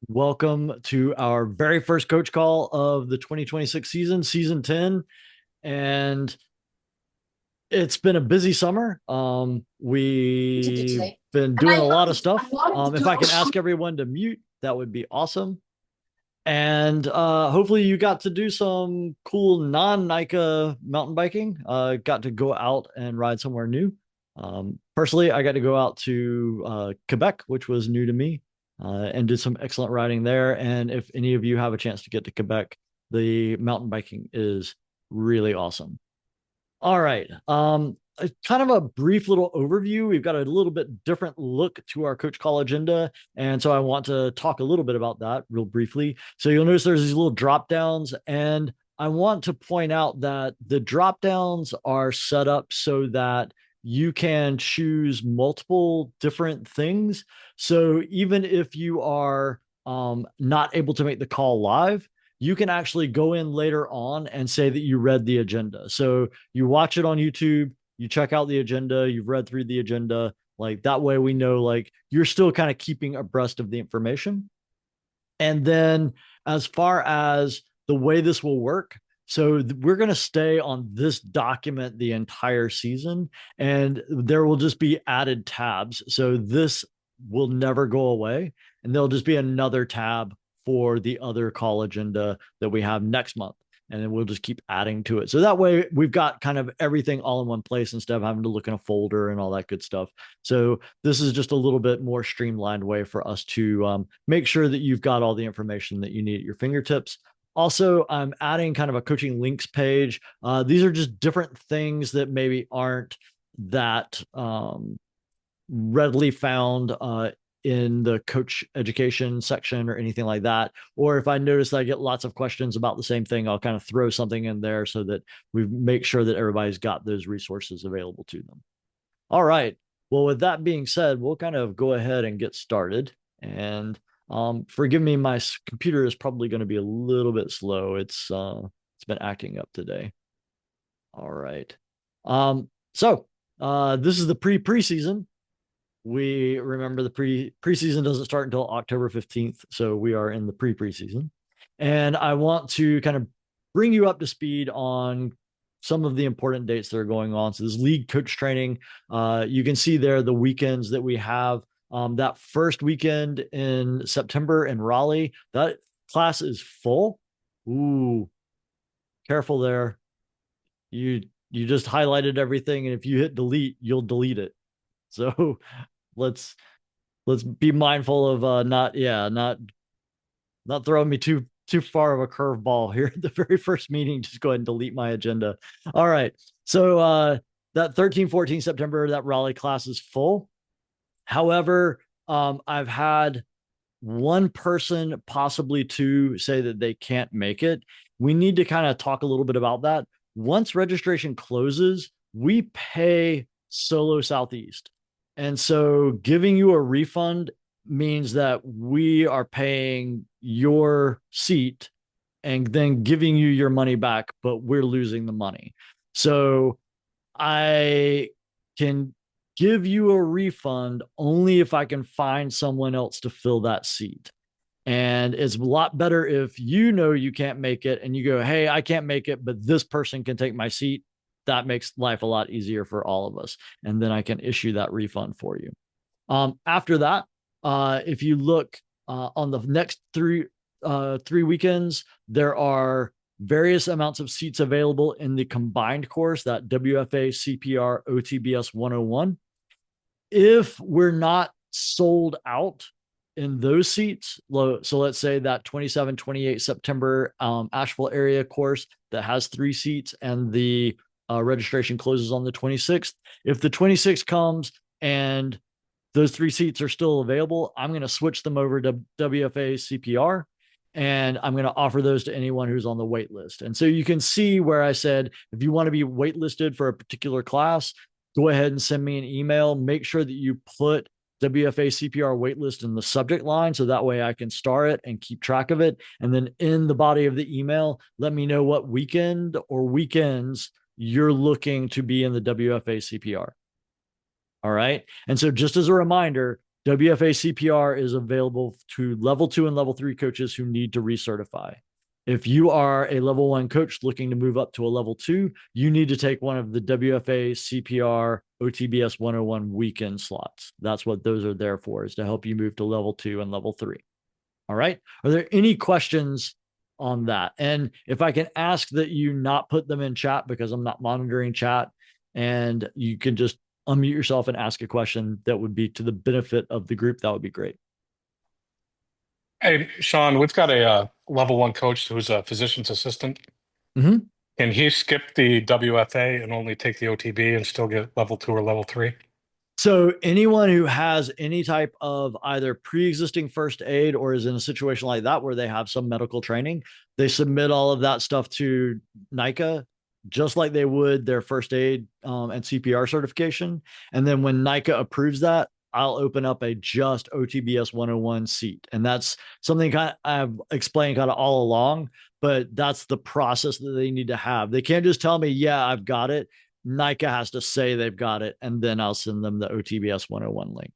Welcome to our very first coach call of the 2026 season, season 10. And it's been a busy summer. We've been doing a lot of stuff. If I can ask everyone to mute, that would be awesome. And hopefully you got to do some cool non-NICA mountain biking. Got to go out and ride somewhere new. Personally, I got to go out to Quebec, which was new to me, and did some excellent riding there. And if any of you have a chance to get to Quebec, the mountain biking is really awesome. All right. Kind of a brief little overview. We've got a little bit different look to our Coach Call agenda. And so I want to talk a little bit about that real briefly. So you'll notice there's these little drop downs. And I want to point out that the drop downs are set up so that you can choose multiple different things. So even if you are not able to make the call live, you can actually go in later on and say that you read the agenda. So you watch it on YouTube, you check out the agenda, you've read through the agenda. Like that way we know like you're still kind of keeping abreast of the information. And then as far as the way this will work, so we're going to stay on this document the entire season, and there will just be added tabs. So this will never go away, and there'll just be another tab for the other call agenda that we have next month. And then we'll just keep adding to it. So that way we've got kind of everything all in one place instead of having to look in a folder and all that good stuff. So this is just a little bit more streamlined way for us to make sure that you've got all the information that you need at your fingertips. Also, I'm adding kind of a coaching links page. These are just different things that maybe aren't that readily found in the coach education section or anything like that. Or if I notice that I get lots of questions about the same thing, I'll kind of throw something in there so that we make sure that everybody's got those resources available to them. All right. Well, with that being said, we'll kind of go ahead and get started. And forgive me, my computer is probably going to be a little bit slow. It's been acting up today. All right. So this is the preseason. We remember the preseason doesn't start until October 15th, so we are in the preseason. And I want to kind of bring you up to speed on some of the important dates that are going on. So this league coach training, you can see there the weekends that we have. That first weekend in September in Raleigh, that class is full. Ooh, careful there. You just highlighted everything, and if you hit delete, you'll delete it. So let's let's be mindful of not throwing me too far of a curveball here at the very first meeting. Just go ahead and delete my agenda. All right. So that 13, 14 September, that Raleigh class is full. However, I've had one person, possibly two, say that they can't make it. We need to kind of talk a little bit about that. Once registration closes, we pay Solo Southeast. And so giving you a refund means that we are paying your seat and then giving you your money back, but we're losing the money. So I can give you a refund only if I can find someone else to fill that seat. And it's a lot better if you know you can't make it and you go, hey, I can't make it, but this person can take my seat. That makes life a lot easier for all of us. And then I can issue that refund for you. After that, if you look on the next three weekends, there are various amounts of seats available in the combined course, that WFA CPR OTBS 101. If we're not sold out in those seats, so let's say that 27, 28 September Asheville area course that has 3 seats and the registration closes on the 26th. If the 26th comes and those 3 seats are still available, I'm going to switch them over to WFA CPR and I'm going to offer those to anyone who's on the wait list. And so you can see where I said, if you want to be waitlisted for a particular class, go ahead and send me an email. Make sure that you put WFA CPR waitlist in the subject line so that way I can star it and keep track of it. And then in the body of the email, let me know what weekend or weekends you're looking to be in the WFA CPR. All right. And so just as a reminder, WFA CPR is available to level 2 and level 3 coaches who need to recertify. If you are a level 1 coach looking to move up to a level 2, you need to take one of the WFA CPR OTBS 101 weekend slots. That's what those are there for, is to help you move to level 2 and level 3. All right. Are there any questions on that? And if I can ask that you not put them in chat, because I'm not monitoring chat, and you can just unmute yourself and ask a question that would be to the benefit of the group, that would be great. Hey, Sean, we've got a level 1 coach who's a physician's assistant. Mm-hmm. Can he skip the WFA and only take the OTB and still get level 2 or level 3? So anyone who has any type of either pre-existing first aid or is in a situation like that where they have some medical training, they submit all of that stuff to NICA, just like they would their first aid and CPR certification. And then when NICA approves that, I'll open up a just OTBS 101 seat. And that's something I've explained kind of all along, but that's the process that they need to have. They can't just tell me, yeah, I've got it. NICA has to say they've got it, and then I'll send them the OTBS 101 link.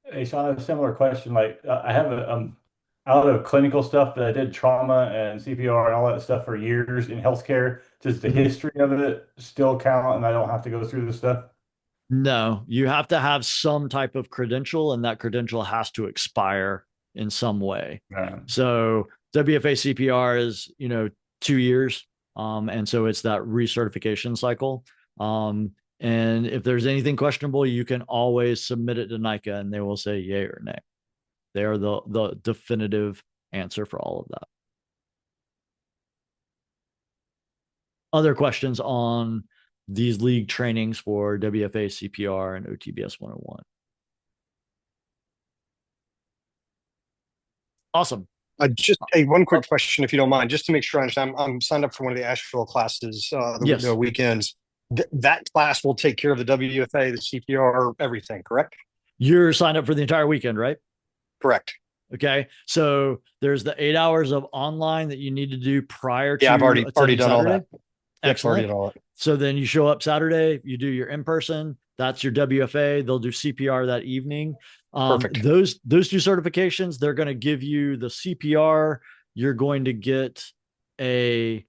Hey, Sean, I have a similar question. I have out of clinical stuff, but I did trauma and CPR and all that stuff for years in healthcare. Does the history of it still count and I don't have to go through the stuff? No, you have to have some type of credential, and that credential has to expire in some way. So WFA CPR is, 2 years. And so it's that recertification cycle. And if there's anything questionable, you can always submit it to NICA and they will say yay or nay. They are the definitive answer for all of that. Other questions on these league trainings for WFA CPR and OTBS 101? Awesome. One quick question, if you don't mind, just to make sure I understand. I'm signed up for one of the Asheville classes, the weekends. That class will take care of the WFA, the CPR, everything, correct? You're signed up for the entire weekend, right? Correct. Okay. So there's the 8 hours of online that you need to do prior to. Yeah, I've already done all that. Excellent. All that. So then you show up Saturday, you do your in-person, that's your WFA. They'll do CPR that evening. Perfect. Those two certifications, they're going to give you the CPR. You're going to get a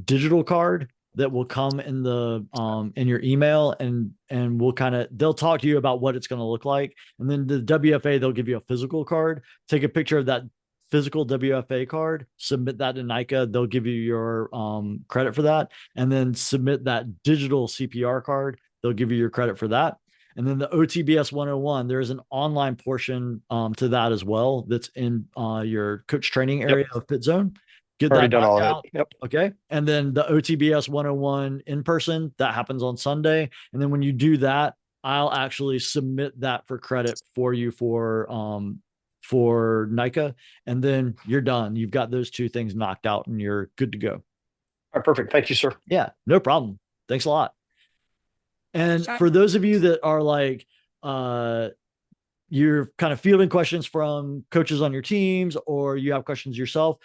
digital card that will come in the in your email, and they'll talk to you about what it's going to look like. And then the WFA, they'll give you a physical card. Take a picture of that physical WFA card, submit that to NICA. They'll give you your credit for that, and then submit that digital CPR card. They'll give you your credit for that. And then the OTBS 101, there is an online portion to that as well. That's in your coach training area of Pit Zone. Get already that done all out. that. Yep. Okay. And then the OTBS 101 in person, that happens on Sunday. And then when you do that, I'll actually submit that for credit for you for NICA. And then you're done. You've got those two things knocked out and you're good to go. All right, perfect. Thank you, sir. Yeah, no problem. Thanks a lot. And for those of you that are like, you're kind of fielding questions from coaches on your teams, or you have questions yourself,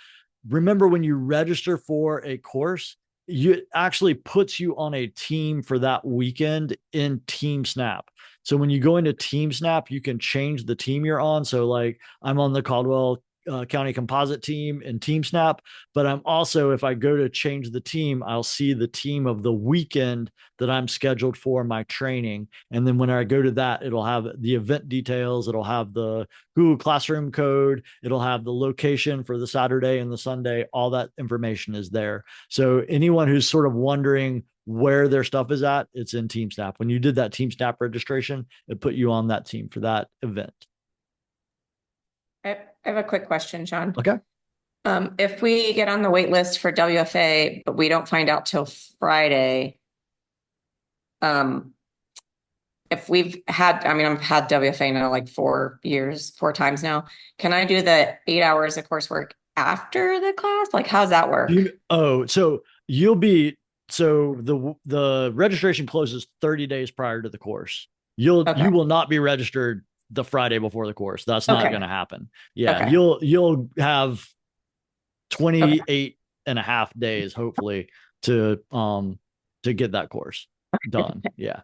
remember when you register for a course, it actually puts you on a team for that weekend in TeamSnap. So when you go into TeamSnap, you can change the team you're on. So like I'm on the Caldwell County Composite team in TeamSnap, but I'm also, if I go to change the team, I'll see the team of the weekend that I'm scheduled for my training. And then when I go to that, it'll have the event details. It'll have the Google Classroom code. It'll have the location for the Saturday and the Sunday. All that information is there. So anyone who's sort of wondering where their stuff is at, it's in TeamSnap. When you did that TeamSnap registration, it put you on that team for that event. I have a quick question, Sean. Okay. If we get on the wait list for WFA, but we don't find out till Friday, if we've had, I've had WFA now like 4 times now. Can I do the 8 hours of coursework after the class? Like, how's that work? So the registration closes 30 days prior to the course. You will not be registered the Friday before the course. That's not going to happen. Yeah. You'll have 28 and a half days, hopefully, to get that course done. Yeah.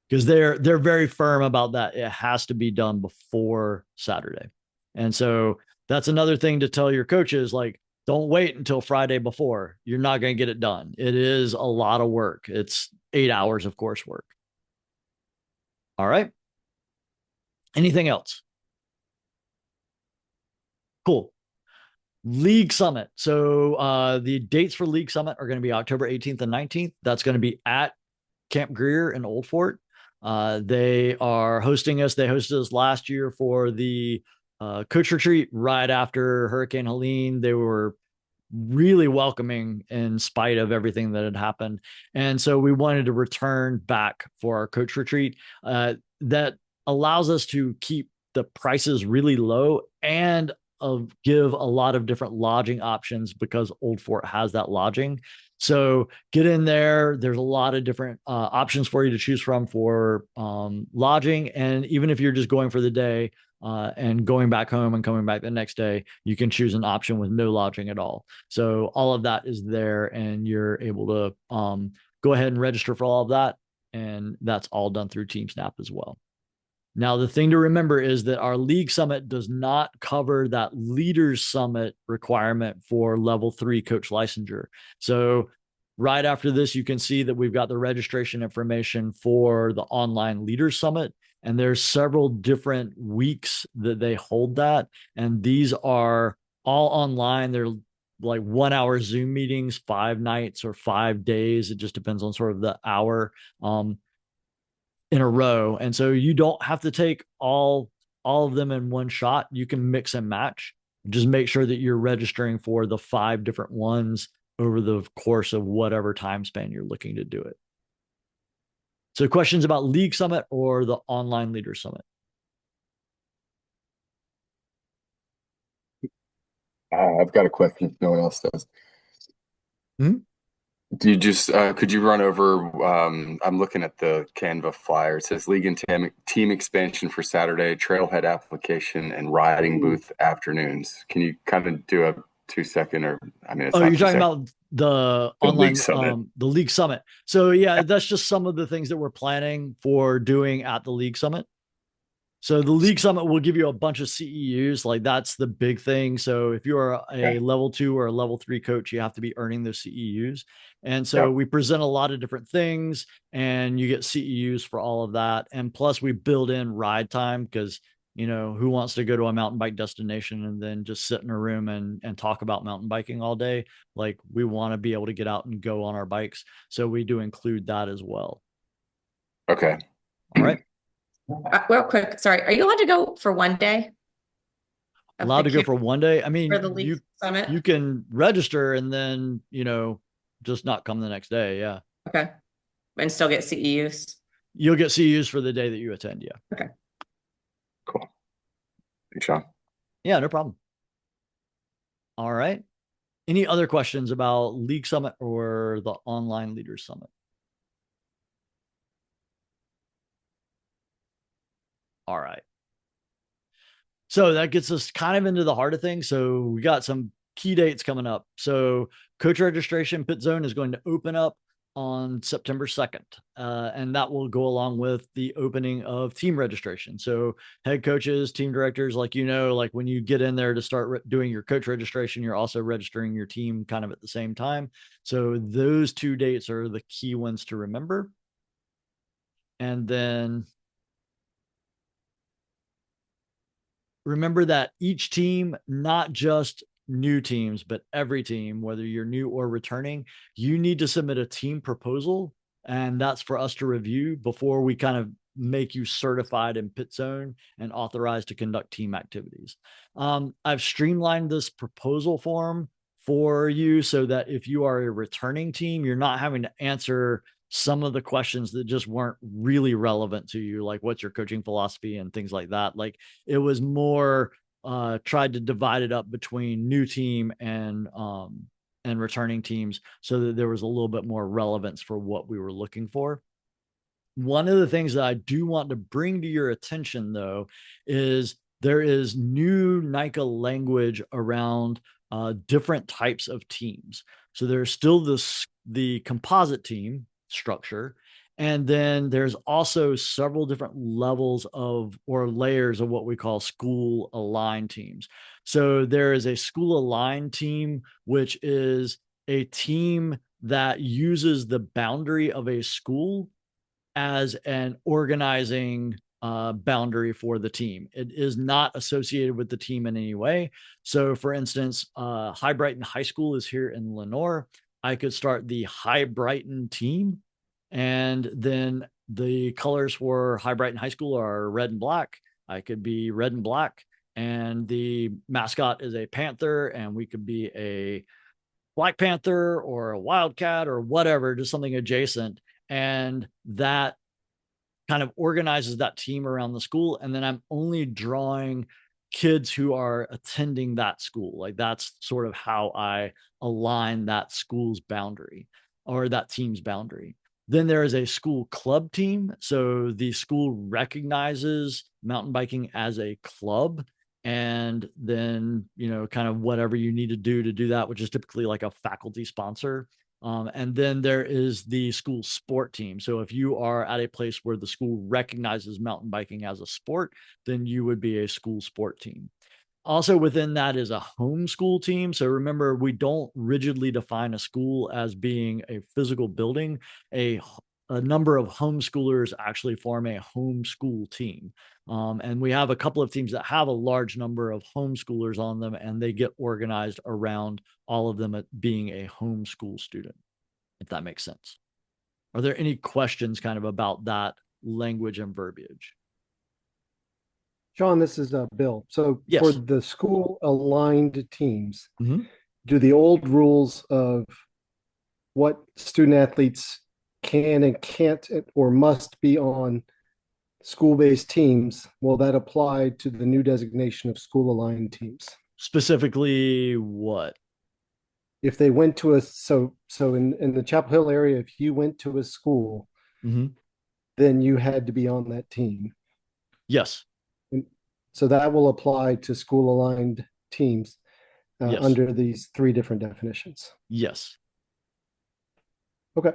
because they're very firm about that. It has to be done before Saturday. And so that's another thing to tell your coaches, like, don't wait until Friday before. You're not going to get it done. It is a lot of work. It's 8 hours of coursework. All right. Anything else? Cool. League Summit. So the dates for League Summit are going to be October 18th and 19th. That's going to be at Camp Greer in Old Fort. They are hosting us. They hosted us last year for the coach retreat right after Hurricane Helene. They were really welcoming in spite of everything that had happened. And so we wanted to return back for our coach retreat. That allows us to keep the prices really low and give a lot of different lodging options because Old Fort has that lodging. So get in there. There's a lot of different options for you to choose from for lodging. And even if you're just going for the day and going back home and coming back the next day, you can choose an option with no lodging at all. So all of that is there, and you're able to go ahead and register for all of that. And that's all done through TeamSnap as well. Now, the thing to remember is that our League Summit does not cover that Leaders Summit requirement for level 3 coach licensure. So right after this, you can see that we've got the registration information for the online Leaders Summit. And there's several different weeks that they hold that. And these are all online. They're like 1 hour Zoom meetings, 5 nights or 5 days. It just depends on sort of the hour. In a row. And so you don't have to take all of them in one shot. You can mix and match. Just make sure that you're registering for the 5 different ones over the course of whatever time span you're looking to do it. So questions about League Summit or the online Leader Summit? I've got a question if no one else does. Do you just could you run over I'm looking at the Canva flyer. It says league and team expansion for Saturday, trailhead application, and riding booth afternoons. Can you kind of do a 2-second, or I mean, it's you're talking about the online the League Summit. So yeah, that's just some of the things that we're planning for doing at the League Summit. So the League Summit will give you a bunch of CEUs. Like, that's the big thing. So if you're a level 2 or a level 3 coach, you have to be earning those CEUs. And so we present a lot of different things, and you get CEUs for all of that. And plus we build in ride time because, you know, who wants to go to a mountain bike destination and then just sit in a room and talk about mountain biking all day? Like, we want to be able to get out and go on our bikes. So we do include that as well. Okay. All right. Real quick, sorry, are you allowed to go for one day? Allowed to go for one day? I mean, for the League Summit? You can register and then, you know, just not come the next day. Yeah. Okay. And still get CEUs? You'll get CEUs for the day that you attend. Yeah. Okay. Cool. Thanks, Sean. Yeah, no problem. All right. Any other questions about League Summit or the online Leaders Summit? All right. So that gets us kind of into the heart of things. So we got some key dates coming up. So coach registration Pit Zone is going to open up on September 2nd. And that will go along with the opening of team registration. So head coaches, team directors, like, you know, like when you get in there to start doing your coach registration, you're also registering your team kind of at the same time. So those 2 dates are the key ones to remember. And then remember that each team, not just new teams, but every team, whether you're new or returning, you need to submit a team proposal. And that's for us to review before we kind of make you certified in Pit Zone and authorized to conduct team activities. I've streamlined this proposal form for you so that if you are a returning team, you're not having to answer some of the questions that just weren't really relevant to you, like what's your coaching philosophy and things like that. Like, it was more tried to divide it up between new team and returning teams so that there was a little bit more relevance for what we were looking for. One of the things that I do want to bring to your attention, though, is there is new NICA language around different types of teams. So there's still the composite team structure, And then there's also several different levels of or layers of what we call school aligned teams. So there is a school aligned team, which is a team that uses the boundary of a school as an organizing boundary for the team. It is not associated with the team in any way. So, for instance, High Brighton High School is here in Lenoir. I could start the High Brighton team, and then the colors for High Brighton High School are red and black. I could be red and black, and the mascot is a panther, and we could be a Black Panther or a Wildcat or whatever, just something adjacent. And that kind of organizes that team around the school. And then I'm only drawing kids who are attending that school. Like that's sort of how I align that school's boundary or that team's boundary. Then there is a school club team. So the school recognizes mountain biking as a club. And then, kind of whatever you need to do that, which is typically like a faculty sponsor. And then there is the school sport team. So if you are at a place where the school recognizes mountain biking as a sport, then you would be a school sport team. Also within that is a homeschool team. So remember, we don't rigidly define a school as being a physical building. A number of homeschoolers actually form a homeschool team. And we have a couple of teams that have a large number of homeschoolers on them, and they get organized around all of them being a homeschool student, if that makes sense. Are there any questions kind of about that language and verbiage? Sean, this is Bill. So yes. For the school aligned teams, mm-hmm. do the old rules of what student athletes can and can't or must be on school-based teams, will that apply to the new designation of school-aligned teams? Specifically what? If they went to in the Chapel Hill area, if you went to a school, mm-hmm. then you had to be on that team. Yes. And so that will apply to school-aligned teams yes. under these three different definitions. Yes. Okay.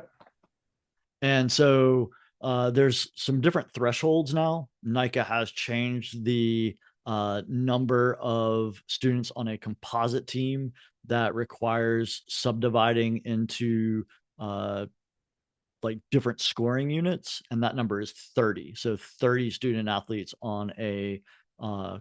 And so there's some different thresholds now. NICA has changed the number of students on a composite team that requires subdividing into like different scoring units. And that number is 30. So 30 student athletes on a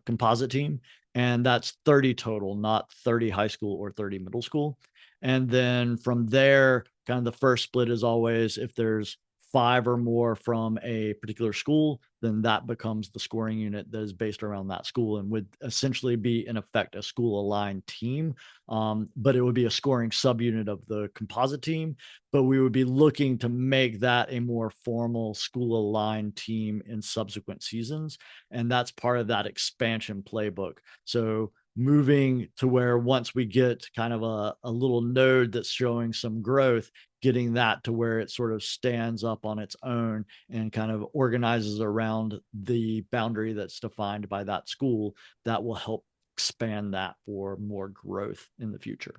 composite team. And that's 30 total, not 30 high school or 30 middle school. And then from there, kind of the first split is always if there's 5 or more from a particular school, then that becomes the scoring unit that is based around that school and would essentially be in effect a school aligned team. But it would be a scoring subunit of the composite team, but we would be looking to make that a more formal school aligned team in subsequent seasons. And that's part of that expansion playbook. So moving to where once we get kind of a little node that's showing some growth, getting that to where it sort of stands up on its own and kind of organizes around the boundary that's defined by that school, that will help expand that for more growth in the future.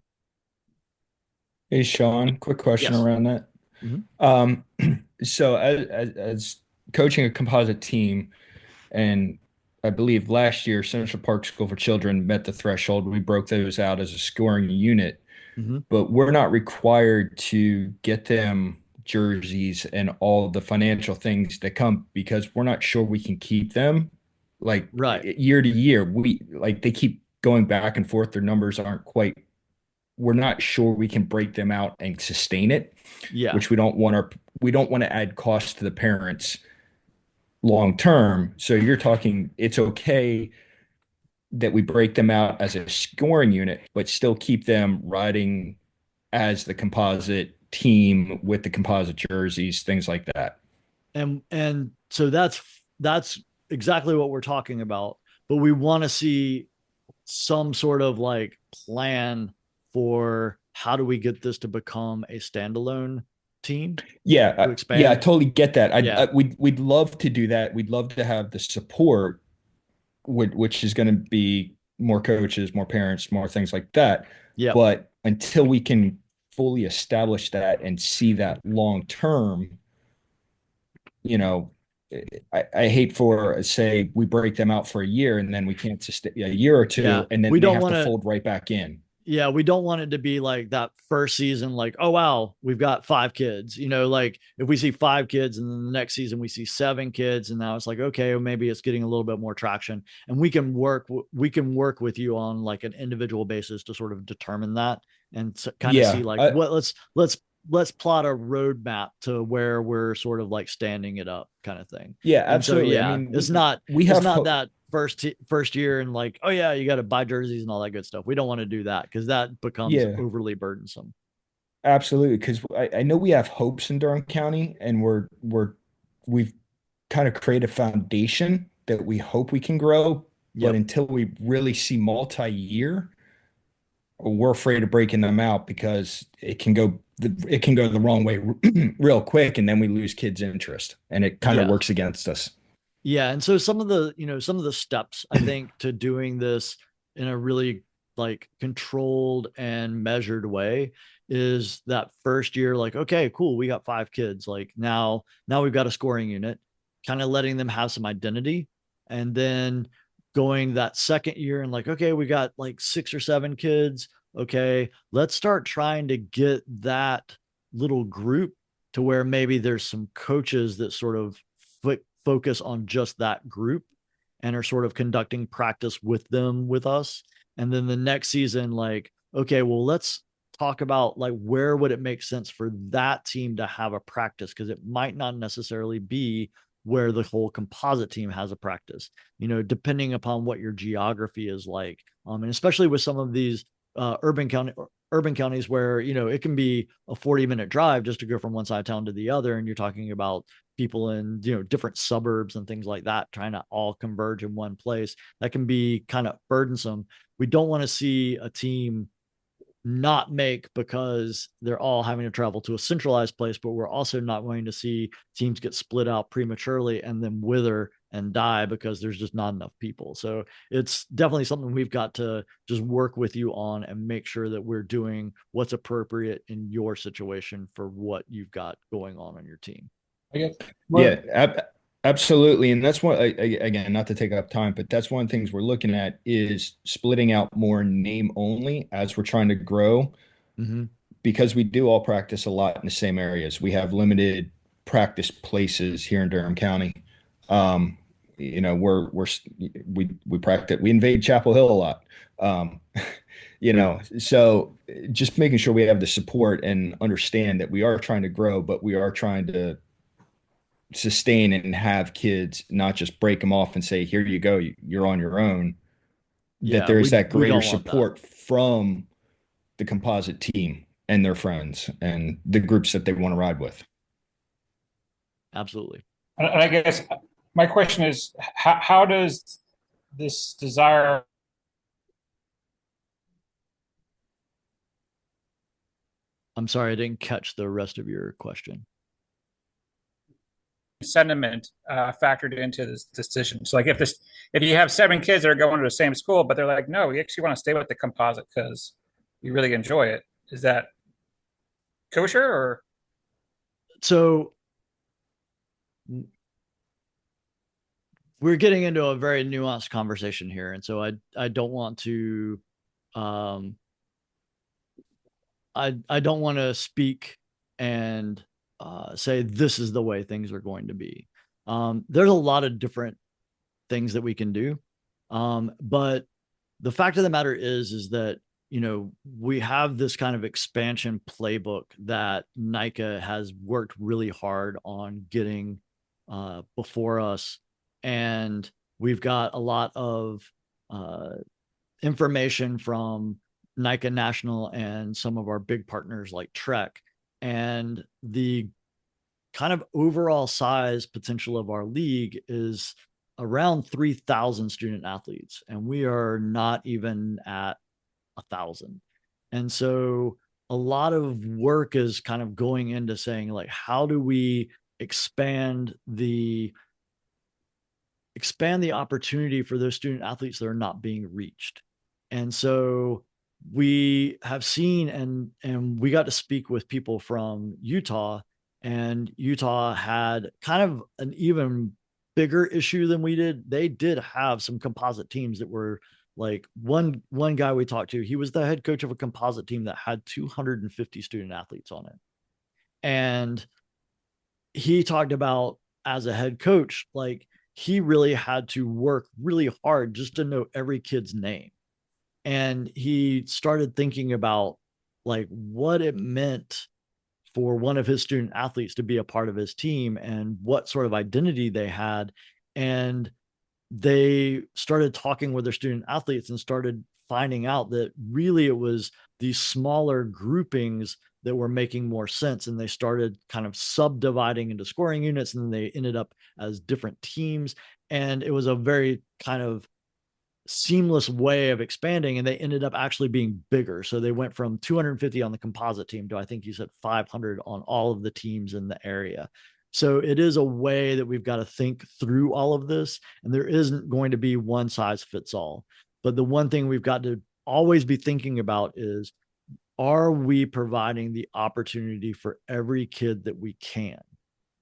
Hey, Sean, quick question yes. around that. Mm-hmm. So as coaching a composite team, and I believe last year, Central Park School for Children met the threshold. We broke those out as a scoring unit. Mm-hmm. But we're not required to get them jerseys and all the financial things that come because we're not sure we can keep them like right. year to year. They keep going back and forth. Their numbers aren't quite, we're not sure we can break them out and sustain it. Yeah. Which we don't want to add costs to the parents long term. So you're talking, it's okay that we break them out as a scoring unit, but still keep them riding as the composite team with the composite jerseys, things like that. And so that's exactly what we're talking about. But we want to see some sort of like plan for how do we get this to become a standalone team? Yeah, to expand? Yeah, I totally get that. Yeah. We'd love to do that. We'd love to have the support, which is going to be more coaches, more parents, more things like that. Yeah. But until we can fully establish that and see that long term, you know, I hate for say we break them out for a year and then we can't sustain a year or two, Yeah, and then we they don't have want to to. fold right back in. Yeah, we don't want it to be like that first season, like, oh wow, we've got 5 kids. Like if we see 5 kids and then the next season we see 7 kids, and now it's like, okay, well, maybe it's getting a little bit more traction, and we can work with you on like an individual basis to sort of determine that and kind of see Yeah, like what let's plot a roadmap to where we're sort of like standing it up kind of thing. yeah, And so absolutely. I yeah, mean, it's not that first year and like, oh yeah, you got to buy jerseys and all that good stuff. We don't want to do that because that becomes yeah, overly burdensome. absolutely. Because I know we have hopes in Durham County, and we've kind of created a foundation that we hope we can grow. But Yep. until we really see multi-year, we're afraid of breaking them out because it can go the wrong way real quick, and then we lose kids' interest, and it kind of Yeah. works against us. Yeah. And so some of the steps I think to doing this in a really like controlled and measured way is that first year, like, okay, cool, we got 5 kids. Like now we've got a scoring unit, kind of letting them have some identity. And then going that second year and like, okay, we got like 6 or 7 kids. Okay, let's start trying to get that little group to where maybe there's some coaches that sort of focus on just that group and are sort of conducting practice with them with us. And then the next season, like, okay, well, let's talk about like where would it make sense for that team to have a practice, because it might not necessarily be where the whole composite team has a practice, depending upon what your geography is like. And especially with some of these urban counties where it can be a 40-minute drive just to go from one side of town to the other, and you're talking about people in different suburbs and things like that trying to all converge in one place. That can be kind of burdensome. We don't want to see a team not make because they're all having to travel to a centralized place, but we're also not going to see teams get split out prematurely and then wither and die because there's just not enough people. So it's definitely something we've got to just work with you on and make sure that we're doing what's appropriate in your situation for what you've got going on your team. Yeah, absolutely. And that's one, again, not to take up time, but that's one of the things we're looking at is splitting out more name only as we're trying to grow, because we do all practice a lot in the same areas. We have limited practice places here in Durham County. We practice, we invade Chapel Hill a lot. So just making sure we have the support and understand that we are trying to grow, but we are trying to sustain and have kids, not just break them off and say, here you go, you're on your own. That there is that greater support from the composite team and their friends and the groups that they want to ride with. Absolutely. And I guess my question is, how does this desire I'm sorry, I didn't catch the rest of your question. sentiment factored into this decision? So like if you have 7 kids that are going to the same school, but they're like, no, we actually want to stay with the composite because we really enjoy it. Is that kosher or? So we're getting into a very nuanced conversation here. And so I don't want to, I don't want to speak and say this is the way things are going to be. There's a lot of different things that we can do. But the fact of the matter is that, we have this kind of expansion playbook that NICA has worked really hard on getting before us. And we've got a lot of information from NICA National and some of our big partners like Trek, and the kind of overall size potential of our league is around 3,000 student athletes, and we are not even at 1,000. And so a lot of work is kind of going into saying, like, how do we expand the opportunity for those student athletes that are not being reached. And so we have seen, and we got to speak with people from Utah, and Utah had kind of an even bigger issue than we did. They did have some composite teams that were like one guy we talked to, he was the head coach of a composite team that had 250 student athletes on it. And he talked about, as a head coach, like he really had to work really hard just to know every kid's name. And he started thinking about like what it meant for one of his student athletes to be a part of his team and what sort of identity they had. And they started talking with their student athletes and started finding out that really it was these smaller groupings that were making more sense. And they started kind of subdividing into scoring units, and then they ended up as different teams. And it was a very kind of seamless way of expanding, and they ended up actually being bigger. So they went from 250 on the composite team to, I think you said, 500 on all of the teams in the area. So it is a way that we've got to think through all of this, and there isn't going to be one size fits all. But the one thing we've got to always be thinking about is, are we providing the opportunity for every kid that we can?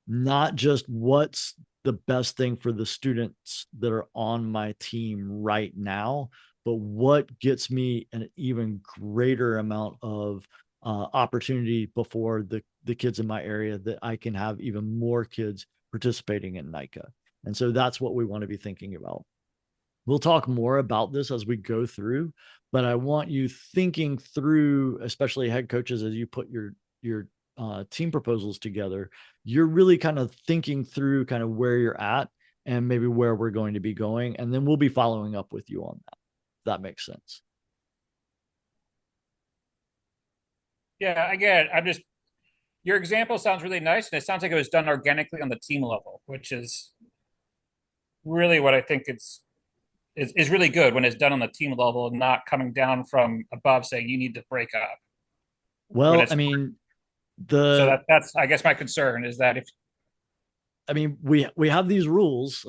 Not just what's the best thing for the students that are on my team right now, but what gets me an even greater amount of opportunity before the kids in my area, that I can have even more kids participating in NICA. And so that's what we want to be thinking about. We'll talk more about this as we go through, but I want you thinking through, especially head coaches, as you put your team proposals together, you're really kind of thinking through kind of where you're at and maybe where we're going to be going. And then we'll be following up with you on that. If that makes sense. Yeah, again, your example sounds really nice, and it sounds like it was done organically on the team level, which is really what I think is really good when it's done on the team level and not coming down from above saying you need to break up. Well, I mean, that's I guess my concern is that we have these rules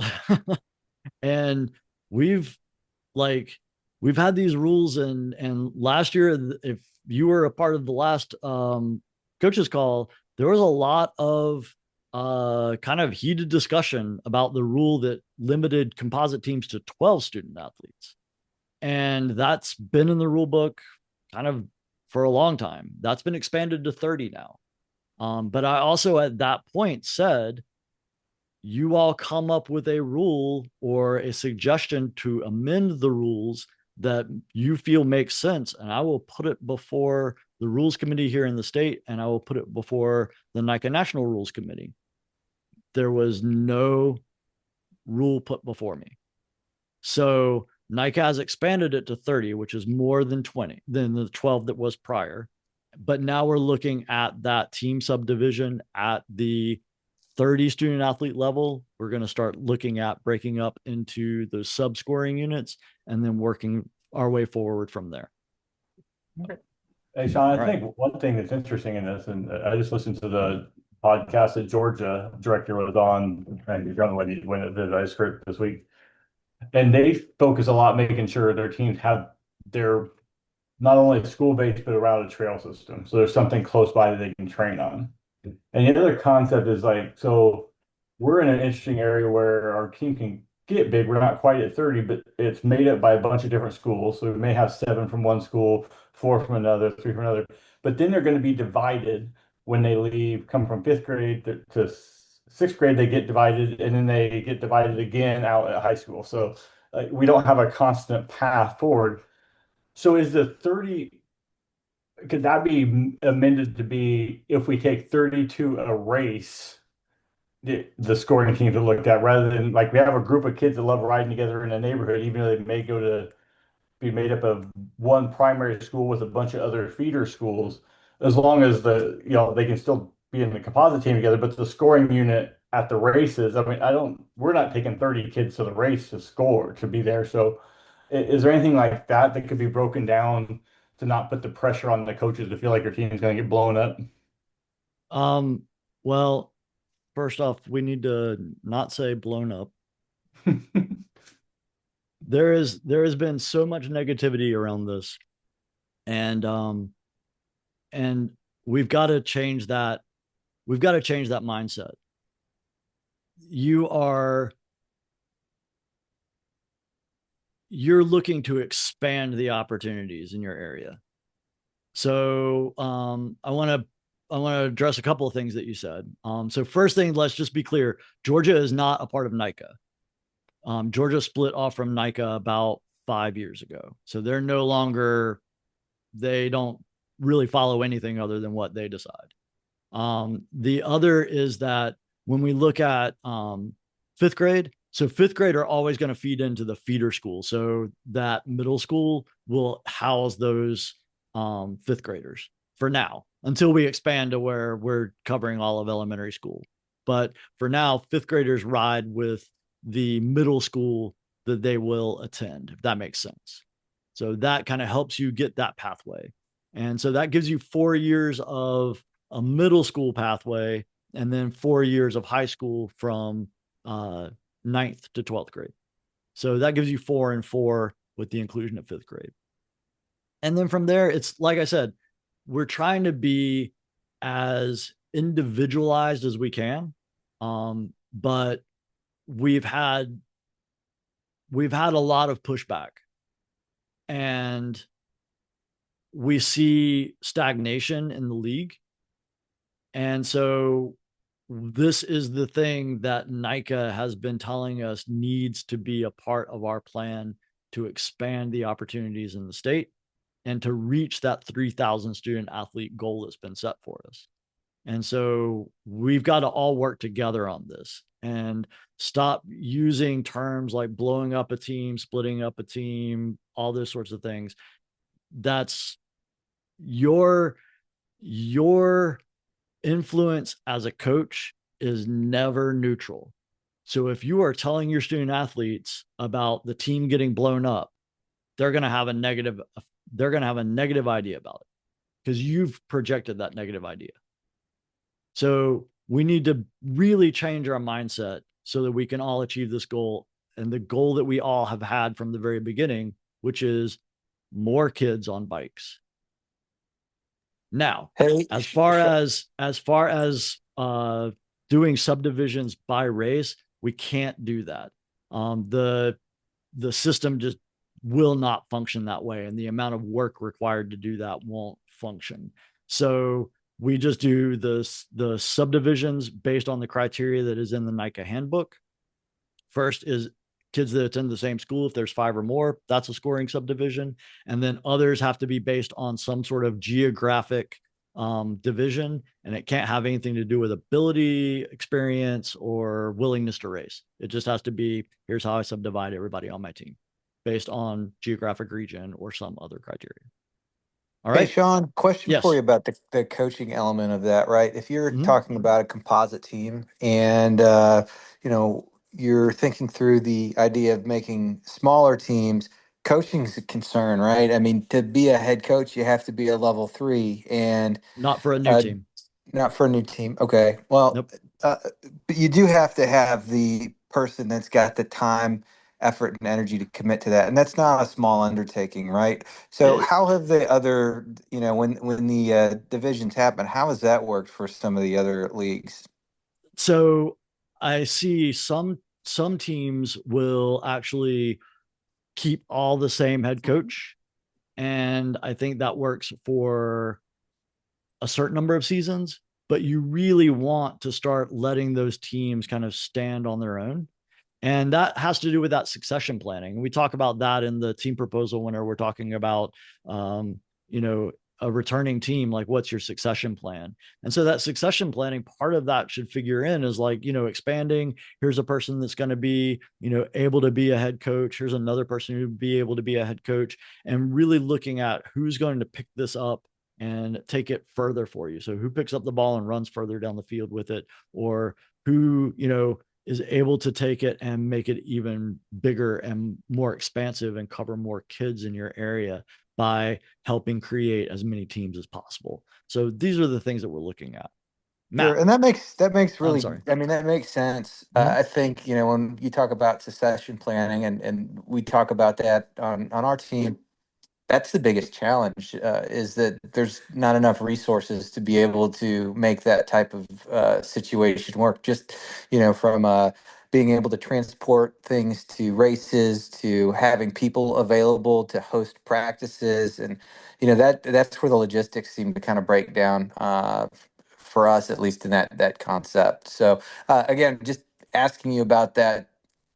and we've had these rules, and last year, if you were a part of the last coaches call, there was a lot of kind of heated discussion about the rule that limited composite teams to 12 student athletes. And that's been in the rule book kind of for a long time. That's been expanded to 30 now. But I also at that point said, you all come up with a rule or a suggestion to amend the rules that you feel makes sense, and I will put it before the rules committee here in the state, and I will put it before the NICA National Rules Committee. There was no rule put before me. So NICA has expanded it to 30, which is more than the 12 that was prior. But now we're looking at that team subdivision at the 30 student athlete level. We're going to start looking at breaking up into those sub scoring units and then working our way forward from there. Okay. Hey, Sean, I think one thing that's interesting in this, and I just listened to the podcast that Georgia director was on, and when it did ice cream this week, and they focus a lot making sure their teams have their not only school-based but a routed trail system, so there's something close by that they can train on. And the other concept is like, so we're in an interesting area where our team can get big. We're not quite at 30, but it's made up by a bunch of different schools. So we may have 7 from one school, 4 from another, 3 from another. But then they're going to be divided when they leave, come from 5th grade to 6th grade, they get divided, and then they get divided again out at high school. So we don't have a constant path forward. So is the 30... could that be amended to be, if we take 30 to a race, the scoring teams are looked at, rather than like we have a group of kids that love riding together in a neighborhood, even though they may go to be made up of one primary school with a bunch of other feeder schools, as long as they can still be in the composite team together, but the scoring unit at the races, I mean, we're not taking 30 kids to the race to score, to be there. So is there anything like that could be broken down to not put the pressure on the coaches to feel like your team is going to get blown up? Well, first off, we need to not say blown up. There has been so much negativity around this, and we've got to change that we've got to change that mindset. You're looking to expand the opportunities in your area. So I want to address a couple of things that you said. So first thing, let's just be clear. Georgia is not a part of NICA. Georgia split off from NICA about 5 years ago. So they're no longer, they don't really follow anything other than what they decide. The other is that when we look at fifth grade, so fifth grade are always going to feed into the feeder school. So that middle school will house those fifth graders for now, until we expand to where we're covering all of elementary school. But for now, fifth graders ride with the middle school that they will attend, if that makes sense. So that kind of helps you get that pathway. And so that gives you 4 years of a middle school pathway, and then 4 years of high school from 9th to 12th grade. So that gives you 4 and 4 with the inclusion of fifth grade. And then from there, it's like I said, we're trying to be as individualized as we can. But we've had a lot of pushback, and we see stagnation in the league. And so this is the thing that NICA has been telling us needs to be a part of our plan to expand the opportunities in the state and to reach that 3,000 student athlete goal that's been set for us. And so we've got to all work together on this and stop using terms like blowing up a team, splitting up a team, all those sorts of things. That's your influence as a coach is never neutral. So if you are telling your student athletes about the team getting blown up, they're going to have a negative idea about it because you've projected that negative idea. So we need to really change our mindset so that we can all achieve this goal, and the goal that we all have had from the very beginning, which is more kids on bikes. Now, as far as doing subdivisions by race, we can't do that. The system just will not function that way, and the amount of work required to do that won't function. So we just do the subdivisions based on the criteria that is in the NICA handbook. First is kids that attend the same school. If there's 5 or more, that's a scoring subdivision. And then others have to be based on some sort of geographic division, and it can't have anything to do with ability, experience, or willingness to race. It just has to be, here's how I subdivide everybody on my team based on geographic region or some other criteria. All right. Hey, Sean, question Yes. for you about the coaching element of that, right? If you're talking about a composite team and, you're thinking through the idea of making smaller teams, coaching's a concern, right? I mean, to be a head coach, you have to be a level 3 and not for a new team. Not for a new team. Okay. Well, Nope. But you do have to have the person that's got the time, effort, and energy to commit to that. And that's not a small undertaking, right? So how have the other, when the divisions happen, how has that worked for some of the other leagues? So I see some teams will actually keep all the same head coach. And I think that works for a certain number of seasons, but you really want to start letting those teams kind of stand on their own. And that has to do with that succession planning. We talk about that in the team proposal whenever we're talking about, a returning team, like what's your succession plan? And so that succession planning, part of that should figure in is like, expanding. Here's a person that's going to be, able to be a head coach. Here's another person who would be able to be a head coach, and really looking at who's going to pick this up and take it further for you. So who picks up the ball and runs further down the field with it, or who, is able to take it and make it even bigger and more expansive and cover more kids in your area by helping create as many teams as possible. So these are the things that we're looking at. Sure. And that makes really, sorry. I mean, that makes sense. I think, when you talk about succession planning and we talk about that on our team, that's the biggest challenge, is that there's not enough resources to be able to make that type of situation work. Just, from being able to transport things to races, to having people available to host practices, and that's where the logistics seem to kind of break down, for us, at least in that concept. So again, just asking you about that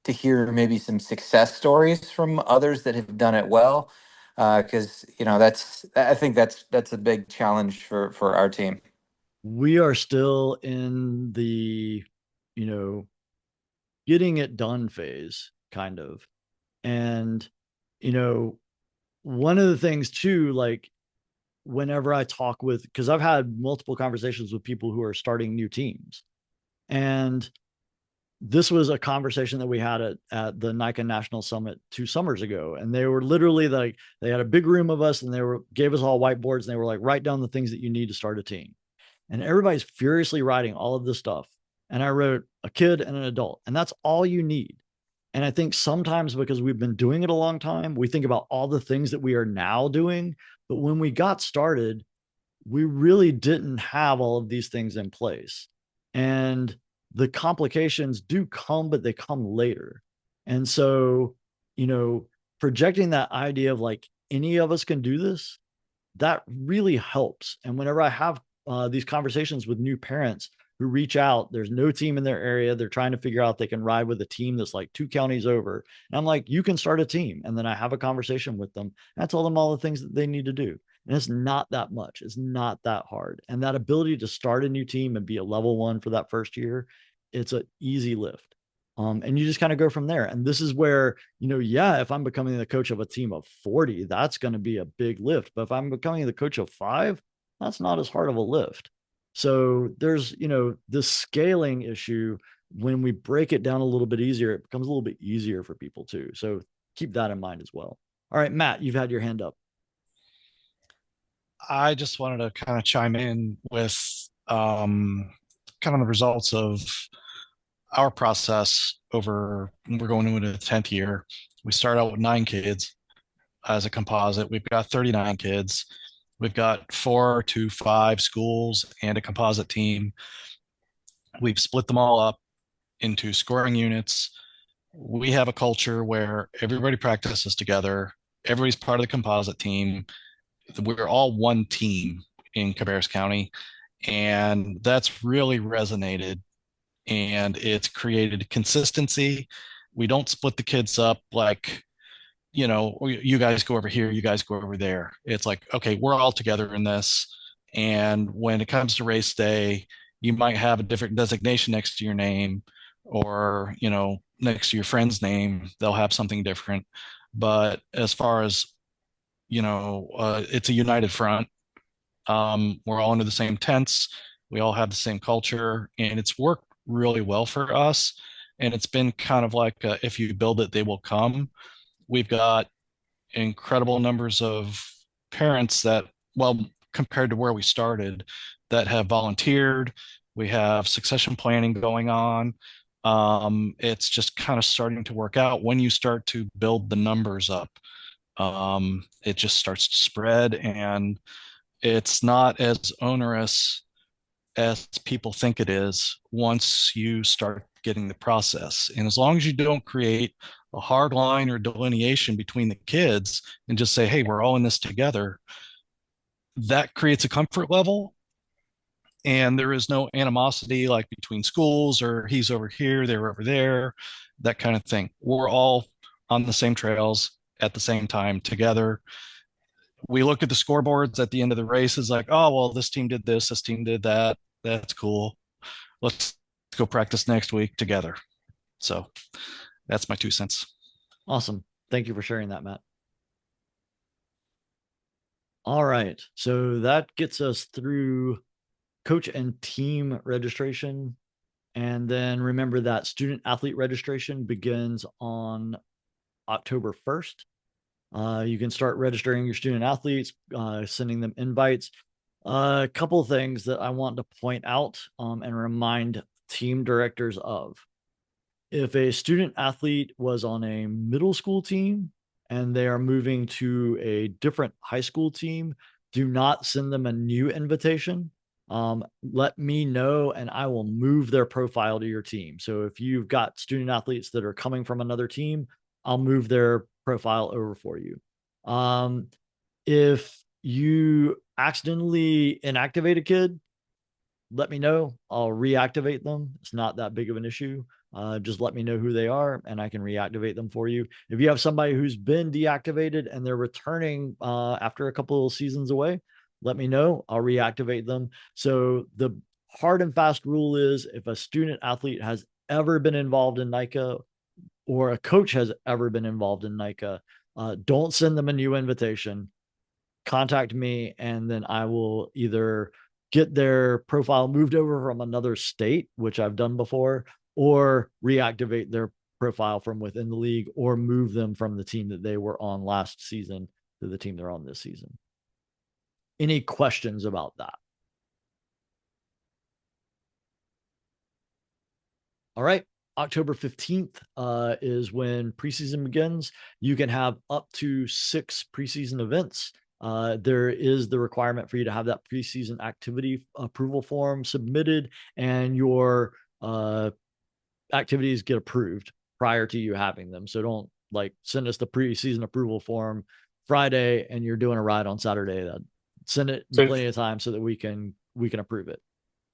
to hear maybe some success stories from others that have done it well, because I think that's a big challenge for our team. We are still in the getting it done phase, kind of. And one of the things too, like whenever I talk with, because I've had multiple conversations with people who are starting new teams, and this was a conversation that we had at the NICA National Summit 2 summers ago. And they were literally like, they had a big room of us and gave us all whiteboards, and they were like, write down the things that you need to start a team. And everybody's furiously writing all of this stuff. And I wrote a kid and an adult, and that's all you need. And I think sometimes because we've been doing it a long time, we think about all the things that we are now doing. But when we got started, we really didn't have all of these things in place. And the complications do come, but they come later. And so, projecting that idea of like any of us can do this, that really helps. And whenever I have these conversations with new parents who reach out, there's no team in their area, they're trying to figure out they can ride with a team that's like 2 counties over. And I'm like, you can start a team. And then I have a conversation with them. And I tell them all the things that they need to do. And it's not that much. It's not that hard. And that ability to start a new team and be a level 1 for that first year, it's an easy lift. And you just kind of go from there. And this is where, if I'm becoming the coach of a team of 40, that's going to be a big lift. But if I'm becoming the coach of 5, that's not as hard of a lift. So there's, this scaling issue. When we break it down a little bit easier, it becomes a little bit easier for people too. So keep that in mind as well. All right, Matt, you've had your hand up. I just wanted to kind of chime in with kind of the results of our process we're going into the 10th year. We start out with 9 kids as a composite. We've got 39 kids. We've got 4 to 5 schools and a composite team. We've split them all up into scoring units. We have a culture where everybody practices together. Everybody's part of the composite team. We're all one team in Cabarrus County, and that's really resonated, and it's created consistency. We don't split the kids up like, you guys go over here, you guys go over there. It's like, okay, we're all together in this. And when it comes to race day, you might have a different designation next to your name, or, next to your friend's name, they'll have something different. But as far as, it's a united front. We're all under the same tents. We all have the same culture, and it's worked really well for us. And it's been kind of like, if you build it, they will come. We've got incredible numbers of parents that, well, compared to where we started, that have volunteered. We have succession planning going on. It's just kind of starting to work out. When you start to build the numbers up, it just starts to spread, and it's not as onerous as people think it is once you start getting the process. And as long as you don't create a hard line or delineation between the kids and just say, hey, we're all in this together, that creates a comfort level. And there is no animosity like between schools, or he's over here, they're over there, that kind of thing. We're all on the same trails at the same time together. We look at the scoreboards at the end of the race, is like, oh, well, this team did this team did that. That's cool. Let's go practice next week together. So that's my 2 cents. Awesome. Thank you for sharing that, Matt. All right. So that gets us through coach and team registration. And then remember that student athlete registration begins on October 1st. You can start registering your student athletes, sending them invites. A couple of things that I want to point out and remind team directors of. If a student athlete was on a middle school team and they are moving to a different high school team, do not send them a new invitation. Let me know and I will move their profile to your team. So if you've got student athletes that are coming from another team, I'll move their profile over for you. If you accidentally inactivate a kid, let me know. I'll reactivate them. It's not that big of an issue. Just let me know who they are and I can reactivate them for you. If you have somebody who's been deactivated and they're returning after a couple of seasons away, let me know. I'll reactivate them. So the hard and fast rule is if a student athlete has ever been involved in NICA or a coach has ever been involved in NICA, don't send them a new invitation. Contact me and then I will either get their profile moved over from another state, which I've done before, or reactivate their profile from within the league or move them from the team that they were on last season to the team they're on this season. Any questions about that? All right. October 15th is when preseason begins. You can have up to 6 preseason events. There is the requirement for you to have that preseason activity approval form submitted and your activities get approved prior to you having them. So don't like send us the preseason approval form Friday and you're doing a ride on Saturday. Send it in plenty of time so that we can approve it.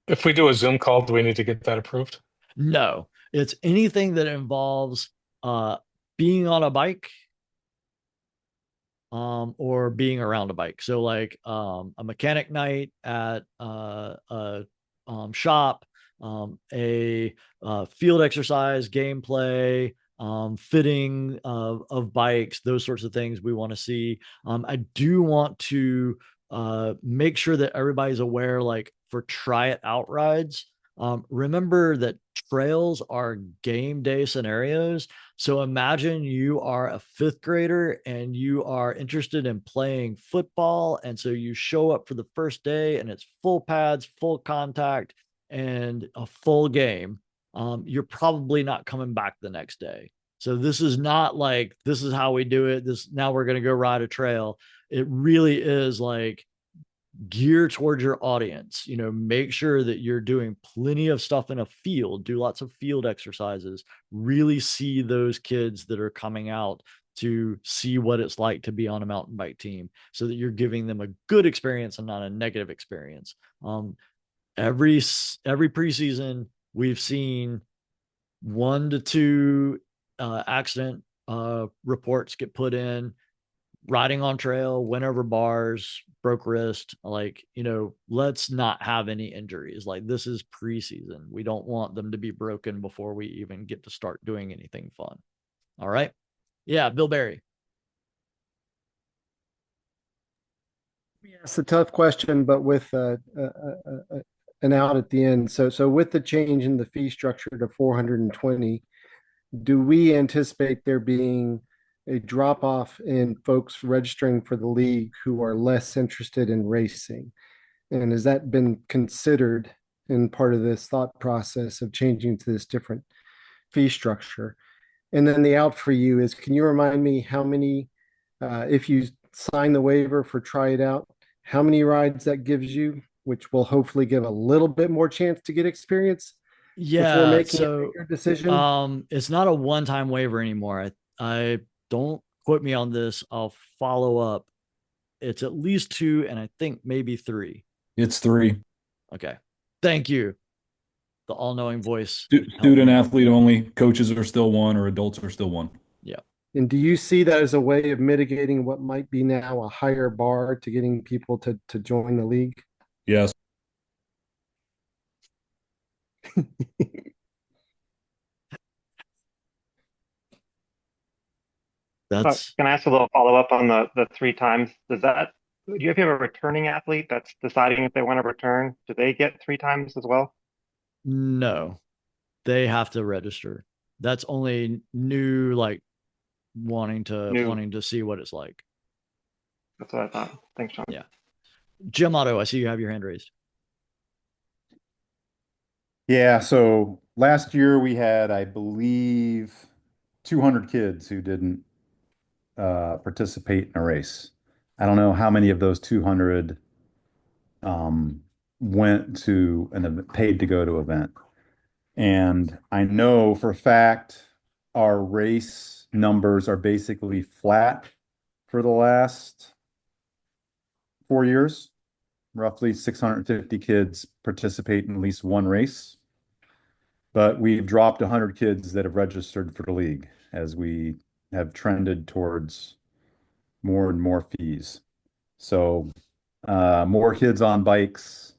If we do a Zoom call, do we need to get that approved? No, it's anything that involves being on a bike or being around a bike. So like a mechanic night at a shop, a field exercise, gameplay, fitting of bikes, those sorts of things we want to see. I do want to make sure that everybody's aware, like for try it out rides, remember that trails are game day scenarios. So imagine you are a 5th grader and you are interested in playing football. And so you show up for the first day and it's full pads, full contact, and a full game. You're probably not coming back the next day. So this is not like, this is how we do it. Now we're going to go ride a trail. It really is like, gear towards your audience. Make sure that you're doing plenty of stuff in a field, do lots of field exercises, really see those kids that are coming out to see what it's like to be on a mountain bike team so that you're giving them a good experience and not a negative experience. Every preseason we've seen 1 to 2 accident reports get put in. Riding on trail, went over bars, broke wrist. Like, let's not have any injuries. Like, this is preseason. We don't want them to be broken before we even get to start doing anything fun. All right. Yeah. Bill Barry. It's a tough question, but with an out at the end. So with the change in the fee structure to 420, do we anticipate there being a drop off in folks registering for the league who are less interested in racing? And has that been considered in part of this thought process of changing to this different fee structure? And then the out for you is, can you remind me how many, if you sign the waiver for try it out, how many rides that gives you, which will hopefully give a little bit more chance to get experience before making a bigger decision? It's not a one-time waiver anymore. I don't quote me on this. I'll follow up. It's at least 2, and I think maybe 3. It's 3. Okay. Thank you. The all-knowing voice. Student athlete only. Coaches are still 1, or adults are still 1. Yeah. And do you see that as a way of mitigating what might be now a higher bar to getting people to join the league? Yes. Can I ask a little follow up on the 3 times? Do you have a returning athlete that's deciding if they want to return? Do they get 3 times as well? No, they have to register. That's only new, like wanting to see what it's like. That's what I thought. Thanks, Sean. Yeah. Jim Otto, I see you have your hand raised. Yeah, so last year we had, I believe, 200 kids who didn't participate in a race. I don't know how many of those 200 went to an event, paid to go to event. And I know for a fact our race numbers are basically flat for the last 4 years. Roughly 650 kids participate in at least one race. But we've dropped 100 kids that have registered for the league as we have trended towards more and more fees. So more kids on bikes,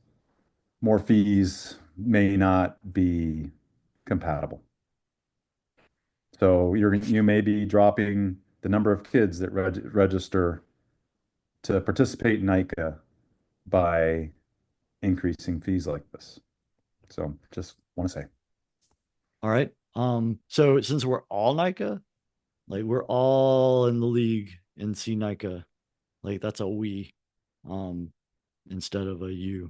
more fees may not be compatible. So you may be dropping the number of kids that register to participate in NICA by increasing fees like this. So just want to say. All right. So since we're all NICA, like we're all in the league in C NICA, like that's a we, instead of a you.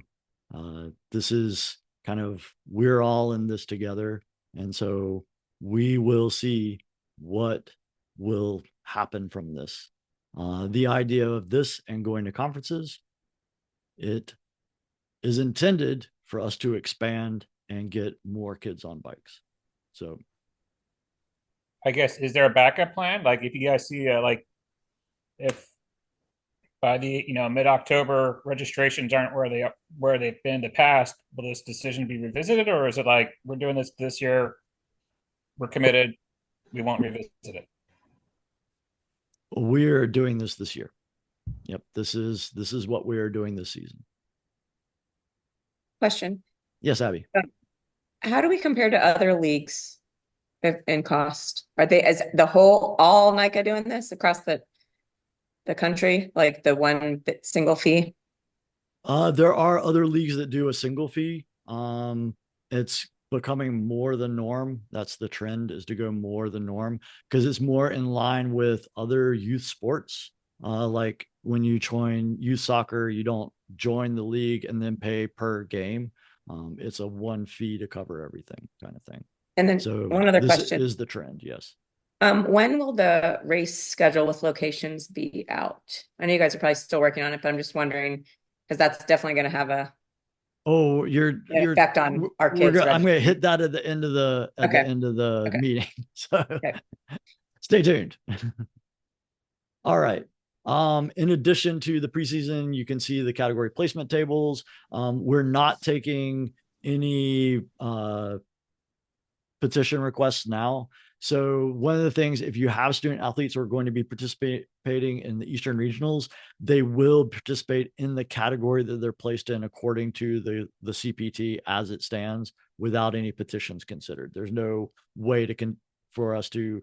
This is kind of, we're all in this together. And so we will see what will happen from this. The idea of this and going to conferences, it is intended for us to expand and get more kids on bikes. So I guess, is there a backup plan? Like if you guys see like if by the mid-October registrations aren't where they've been in the past, will this decision be revisited, or is it like we're doing this year, we're committed, we won't revisit it? We're doing this year. Yep, this is what we are doing this season. Question. Yes, Abby. How do we compare to other leagues in cost? Are they as the whole all NICA doing this across the country, like the one single fee? There are other leagues that do a single fee. It's becoming more the norm. That's the trend, is to go more the norm, because it's more in line with other youth sports. Like when you join youth soccer, you don't join the league and then pay per game. It's a one fee to cover everything kind of thing. And then so one other this question is the trend. Yes. When will the race schedule with locations be out? I know you guys are probably still working on it, but I'm just wondering, because that's definitely going to have a you're effect on our kids. I'm going to hit that at the end of the meeting. So stay tuned. All right. In addition to the preseason, you can see the category placement tables. We're not taking any petition requests now. So one of the things, if you have student athletes who are going to be participating in the Eastern Regionals, they will participate in the category that they're placed in according to the CPT as it stands, without any petitions considered. There's no way for us to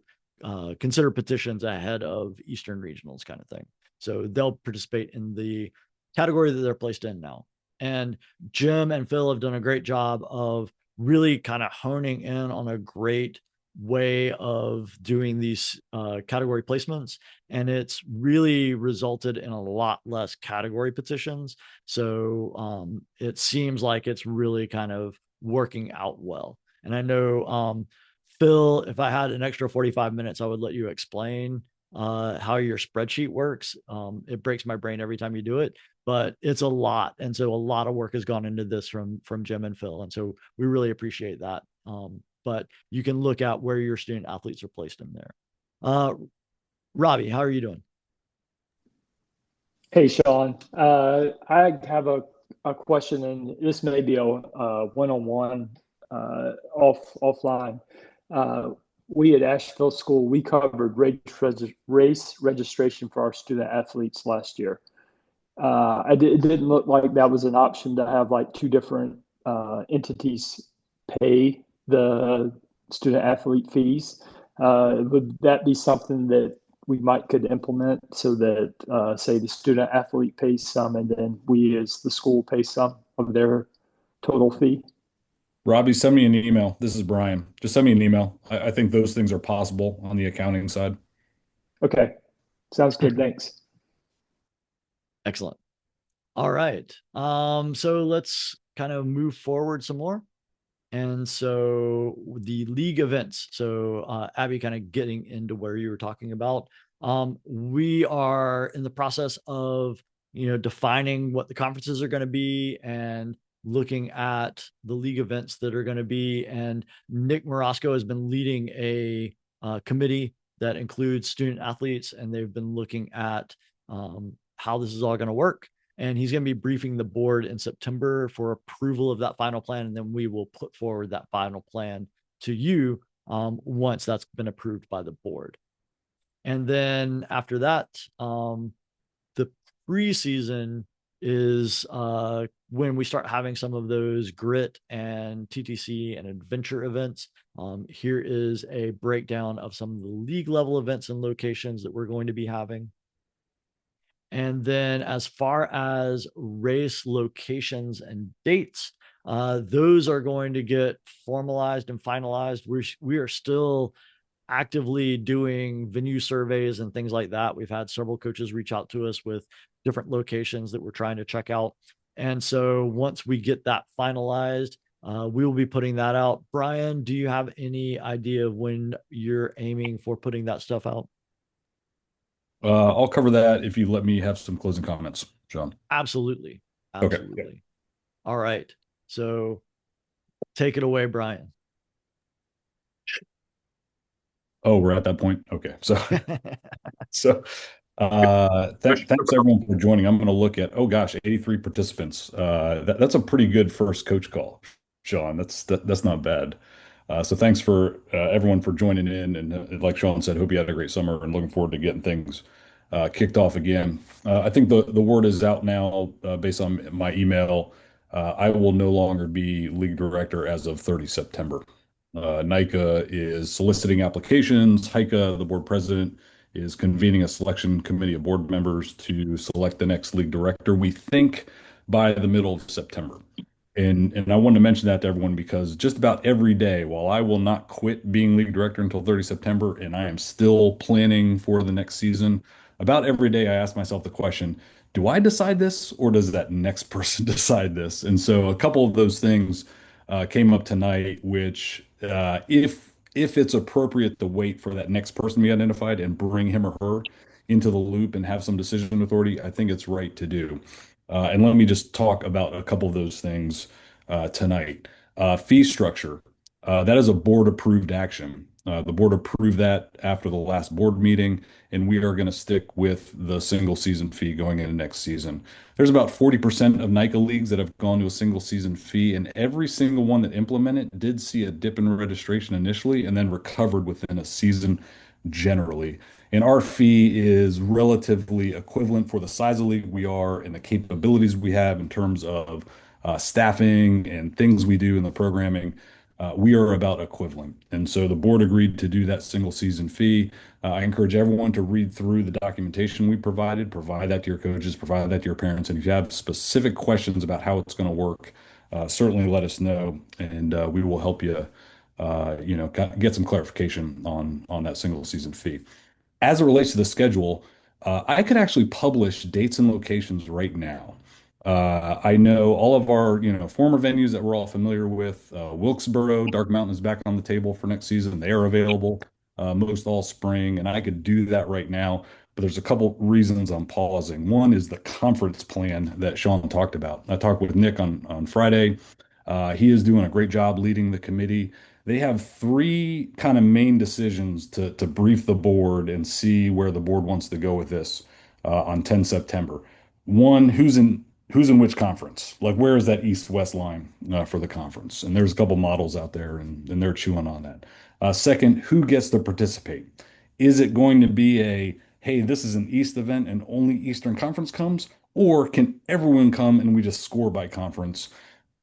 consider petitions ahead of Eastern Regionals kind of thing. So they'll participate in the category that they're placed in now. And Jim and Phil have done a great job of really kind of honing in on a great way of doing these category placements, and it's really resulted in a lot less category petitions. So it seems like it's really kind of working out well. And I know Phil, if I had an extra 45 minutes, I would let you explain how your spreadsheet works. It breaks my brain every time you do it, but it's a lot. And so a lot of work has gone into this from Jim and Phil. And so we really appreciate that. But you can look at where your student athletes are placed in there. Robbie, how are you doing? Hey, Sean. I have a question, and this may be a one-on-one offline. We at Asheville School, we covered race registration for our student athletes last year. It didn't look like that was an option to have like two different entities pay the student athlete fees. Would that be something that we could implement, so that say the student athlete pays some and then we as the school pay some of their total fee? Robbie, send me an email. This is Brian. Just send me an email. I think those things are possible on the accounting side. Okay. Sounds good. Thanks. Excellent. All right. So let's kind of move forward some more. And so the league events. So Abby, kind of getting into where you were talking about, We are in the process of, defining what the conferences are going to be and looking at the league events that are going to be. And Nick Morosco has been leading a committee that includes student athletes, and they've been looking at how this is all going to work. And he's going to be briefing the board in September for approval of that final plan. And then we will put forward that final plan to you once that's been approved by the board. And then after that, the preseason is when we start having some of those grit and TTC and adventure events. Here is a breakdown of some of the league level events and locations that we're going to be having. And then as far as race locations and dates, those are going to get formalized and finalized. We are still actively doing venue surveys and things like that. We've had several coaches reach out to us with different locations that we're trying to check out. And so once we get that finalized, we will be putting that out. Brian, do you have any idea of when you're aiming for putting that stuff out? I'll cover that if you let me have some closing comments, Sean. Absolutely. Okay. All right. So take it away, Brian. Oh, we're at that point. Okay. So thanks everyone for joining. I'm going to look at, 83 participants. That's a pretty good first coach call, Sean. That's not bad. So thanks for everyone for joining in. And like Sean said, hope you had a great summer and looking forward to getting things kicked off again. I think the word is out now based on my email. I will no longer be league director as of 30 September. NICA is soliciting applications. HICA, the board president, is convening a selection committee of board members to select the next league director, we think by the middle of September. And I wanted to mention that to everyone because just about every day, while I will not quit being league director until 30 September, and I am still planning for the next season, about every day I ask myself the question, do I decide this or does that next person decide this? And so a couple of those things came up tonight, which if it's appropriate to wait for that next person to be identified and bring him or her into the loop and have some decision authority, I think it's right to do. And let me just talk about a couple of those things tonight. Fee structure, that is a board approved action. The board approved that after the last board meeting, and we are going to stick with the single season fee going into next season. There's about 40% of NICA leagues that have gone to a single season fee, and every single one that implemented did see a dip in registration initially and then recovered within a season generally. And our fee is relatively equivalent for the size of league we are and the capabilities we have in terms of staffing and things we do in the programming. We are about equivalent. And so the board agreed to do that single season fee. I encourage everyone to read through the documentation we provided, provide that to your coaches, provide that to your parents. And if you have specific questions about how it's going to work, certainly let us know, and we will help you, get some clarification on that single season fee. As it relates to the schedule, I could actually publish dates and locations right now. I know all of our, former venues that we're all familiar with. Wilkesboro, Dark Mountain is back on the table for next season. They are available most all spring, and I could do that right now. But there's a couple reasons I'm pausing. One is the conference plan that Sean talked about. I talked with Nick on Friday. He is doing a great job leading the committee. They have three kind of main decisions to brief the board and see where the board wants to go with this on 10 September. One, who's in which conference? Like, where is that east-west line for the conference? And there's a couple models out there, and they're chewing on that. Second, who gets to participate? Is it going to be hey, this is an East event and only Eastern Conference comes? Or can everyone come and we just score by conference?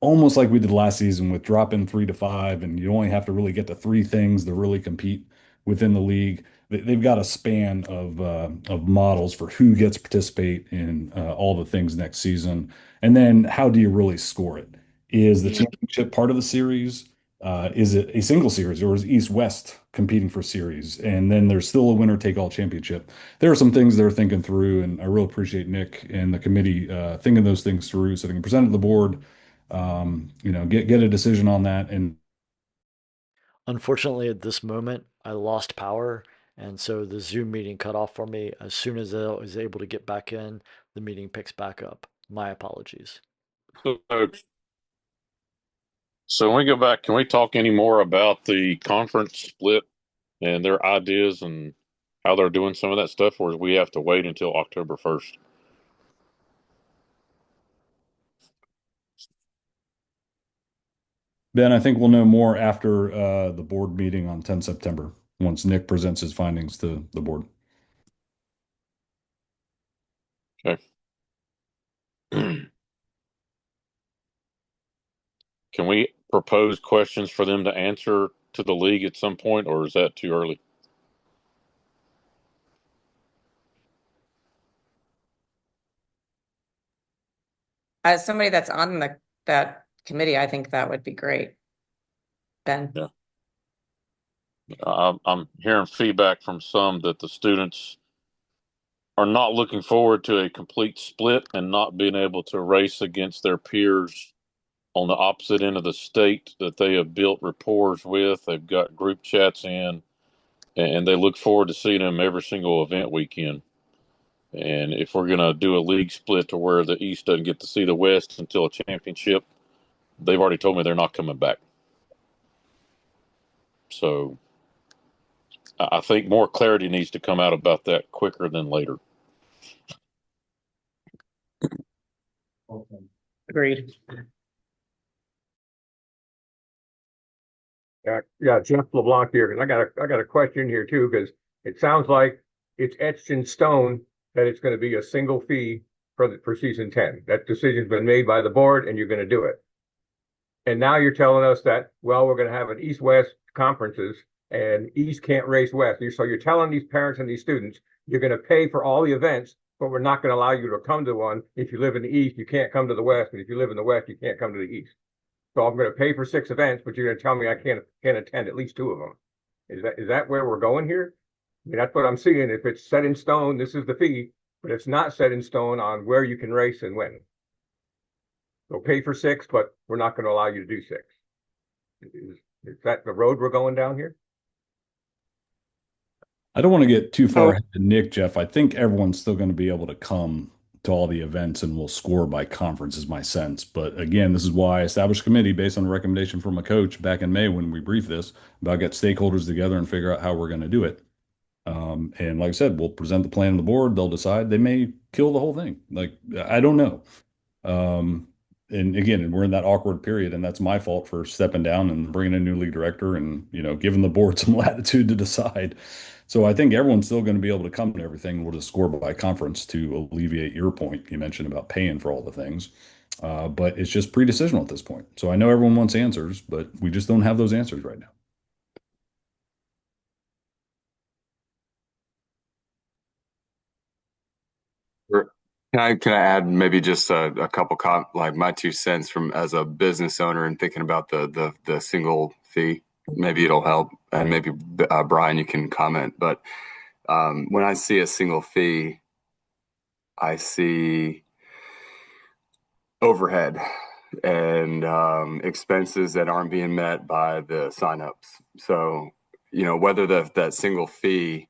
Almost like we did last season with drop in 3 to 5, and you only have to really get to 3 things to really compete within the league. They've got a span of models for who gets to participate in all the things next season. And then how do you really score it? Is the championship part of the series? Is it a single series, or is East-West competing for series? And then there's still a winner-take-all championship. There are some things they're thinking through, and I really appreciate Nick and the committee thinking those things through so they can present to the board, get a decision on that. And unfortunately, at this moment, I lost power, And so the Zoom meeting cut off for me. As soon as I was able to get back in, the meeting picks back up. My apologies. So when we go back, can we talk any more about the conference split and their ideas and how they're doing some of that stuff, or do we have to wait until October 1st? Ben, I think we'll know more after the board meeting on 10 September, once Nick presents his findings to the board. Okay. Can we propose questions for them to answer to the league at some point, or is that too early? As somebody that's on that committee, I think that would be great. Ben. Yeah. I'm hearing feedback from some that the students are not looking forward to a complete split and not being able to race against their peers on the opposite end of the state that they have built rapport with. They've got group chats in, and they look forward to seeing them every single event weekend. And if we're going to do a league split to where the East doesn't get to see the West until a championship, they've already told me they're not coming back. So I think more clarity needs to come out about that quicker than later. Agreed. Yeah, Jeff LeBlanc here, because I got a question here too, because it sounds like it's etched in stone that it's going to be a single fee for season 10. That decision's been made by the board, and you're going to do it. And now you're telling us that, well, we're going to have an East-West conferences, and East can't race West. So you're telling these parents and these students, you're going to pay for all the events, but we're not going to allow you to come to one. If you live in the East, you can't come to the West, and if you live in the West, you can't come to the East. So I'm going to pay for 6 events, but you're going to tell me I can't attend at least 2 of them. Is that where we're going here? I mean, that's what I'm seeing. If it's set in stone, this is the fee, but it's not set in stone on where you can race and when. So pay for 6, but we're not going to allow you to do 6. Is that the road we're going down here? I don't want to get too far ahead of Nick, Jeff. I think everyone's still going to be able to come to all the events and we'll score by conference is my sense. But again, this is why I established a committee based on a recommendation from a coach back in May when we briefed this about get stakeholders together and figure out how we're going to do it. And like I said, we'll present the plan to the board. They'll decide. They may kill the whole thing. Like, I don't know. And again, we're in that awkward period, and that's my fault for stepping down and bringing in a new league director and, giving the board some latitude to decide. So I think everyone's still going to be able to come to everything. We'll just score by conference to alleviate your point you mentioned about paying for all the things. But it's just pre-decisional at this point. So I know everyone wants answers, but we just don't have those answers right now. Can I add maybe just a couple like my 2 cents from as a business owner and thinking about the single fee? Maybe it'll help, and maybe Brian, you can comment. But when I see a single fee, I see overhead and expenses that aren't being met by the signups. So whether that single fee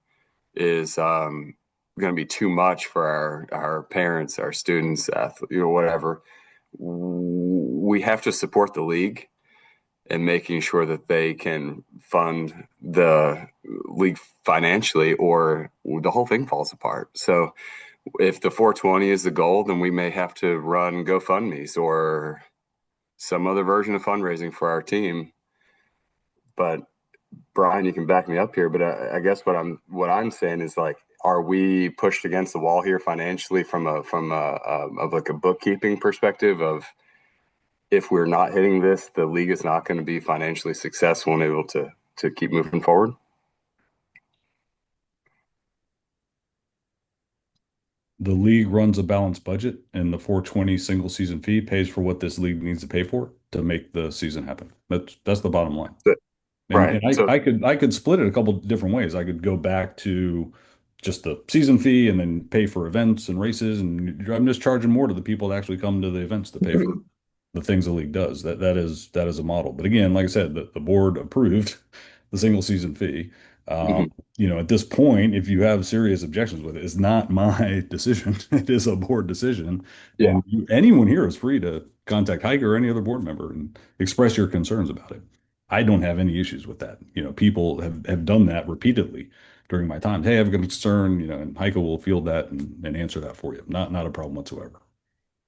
is going to be too much for our parents, our students, whatever, we have to support the league and making sure that they can fund the league financially or the whole thing falls apart. So if the 420 is the goal, then we may have to run GoFundMe's or some other version of fundraising for our team. But Brian, you can back me up here, but I guess what I'm saying is, like, are we pushed against the wall here financially from a bookkeeping perspective of, if we're not hitting this, the league is not going to be financially successful and able to keep moving forward? The league runs a balanced budget, and the 420 single season fee pays for what this league needs to pay for to make the season happen. That's the bottom line. Right. And I could split it a couple different ways. I could go back to just the season fee and then pay for events and races, and I'm just charging more to the people that actually come to the events to pay for the things the league does. That is a model. But again, like I said, the board approved the single season fee. You know, at this point, if you have serious objections with it, it's not my decision. It is a board decision. And anyone here is free to contact Hiker or any other board member and express your concerns about it. I don't have any issues with that. You know, people have done that repeatedly during my time. Hey, I have a concern, you know, and Hiker will field that and answer that for you. Not a problem whatsoever.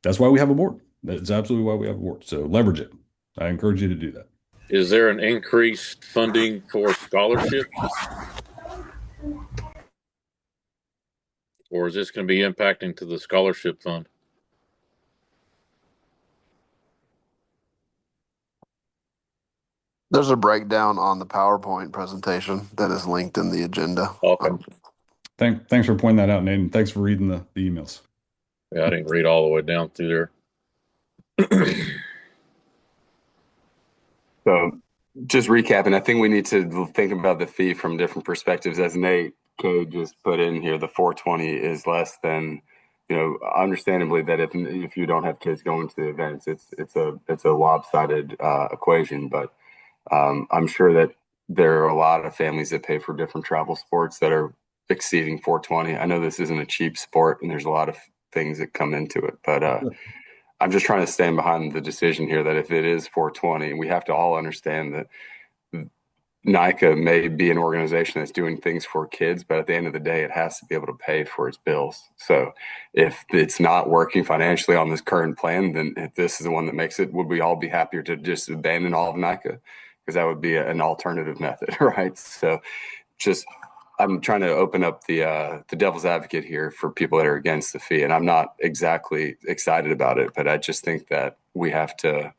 That's why we have a board. That's absolutely why we have a board. So leverage it. I encourage you to do that. Is there an increased funding for scholarships? Or is this going to be impacting to the scholarship fund? There's a breakdown on the PowerPoint presentation that is linked in the agenda. Okay. Thanks for pointing that out, Nate. And thanks for reading the emails. Yeah, I didn't read all the way down through there. So just recapping, I think we need to think about the fee from different perspectives. As Nate K just put in here, the 420 is less than, you know, understandably that if you don't have kids going to the events, it's a lopsided equation. But I'm sure that there are a lot of families that pay for different travel sports that are exceeding 420. I know this isn't a cheap sport and there's a lot of things that come into it, but I'm just trying to stand behind the decision here that if it is 420, we have to all understand that NICA may be an organization that's doing things for kids, but at the end of the day, it has to be able to pay for its bills. So if it's not working financially on this current plan, then if this is the one that makes it, would we all be happier to just abandon all of NICA? Because that would be an alternative method, right? So just, I'm trying to open up the devil's advocate here for people that are against the fee. And I'm not exactly excited about it, but I just think that we have to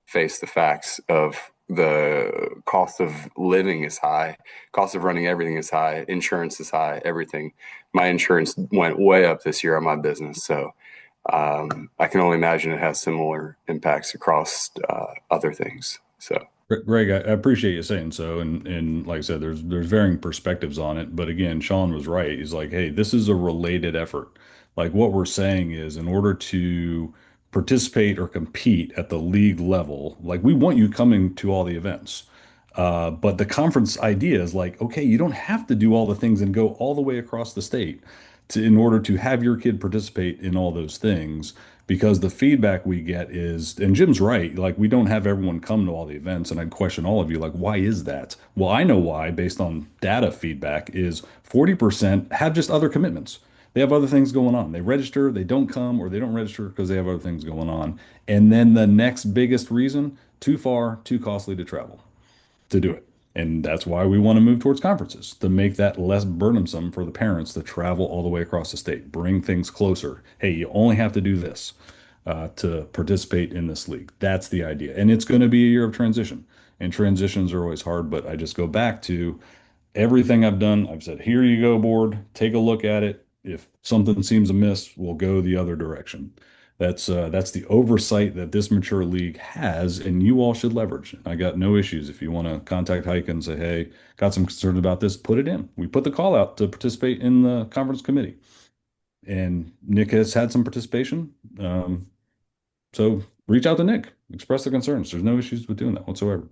face the facts of the cost of living is high, cost of running everything is high, insurance is high, everything. My insurance went way up this year on my business. So I can only imagine it has similar impacts across other things. So Greg, I appreciate you saying so. And like I said, there's varying perspectives on it. But again, Sean was right. He's like, hey, this is a related effort. Like what we're saying is in order to participate or compete at the league level, like we want you coming to all the events. But the conference idea is like, okay, you don't have to do all the things and go all the way across the state in order to have your kid participate in all those things. Because the feedback we get is, and Jim's right, like we don't have everyone come to all the events. And I'd question all of you, like, why is that? Well, I know why, based on data feedback, is 40% have just other commitments. They have other things going on. They register, they don't come, or they don't register because they have other things going on. And then the next biggest reason, too far, too costly to travel to do it. And that's why we want to move towards conferences, to make that less burdensome for the parents to travel all the way across the state, bring things closer. Hey, you only have to do this to participate in this league. That's the idea. And it's going to be a year of transition. And transitions are always hard, but I just go back to everything I've done. I've said, here you go, board, take a look at it. If something seems amiss, we'll go the other direction. That's the oversight that this mature league has, and you all should leverage. I got no issues. If you want to contact Hike and say, hey, got some concerns about this, put it in. We put the call out to participate in the conference committee. And Nick has had some participation. So reach out to Nick, express the concerns. There's no issues with doing that whatsoever.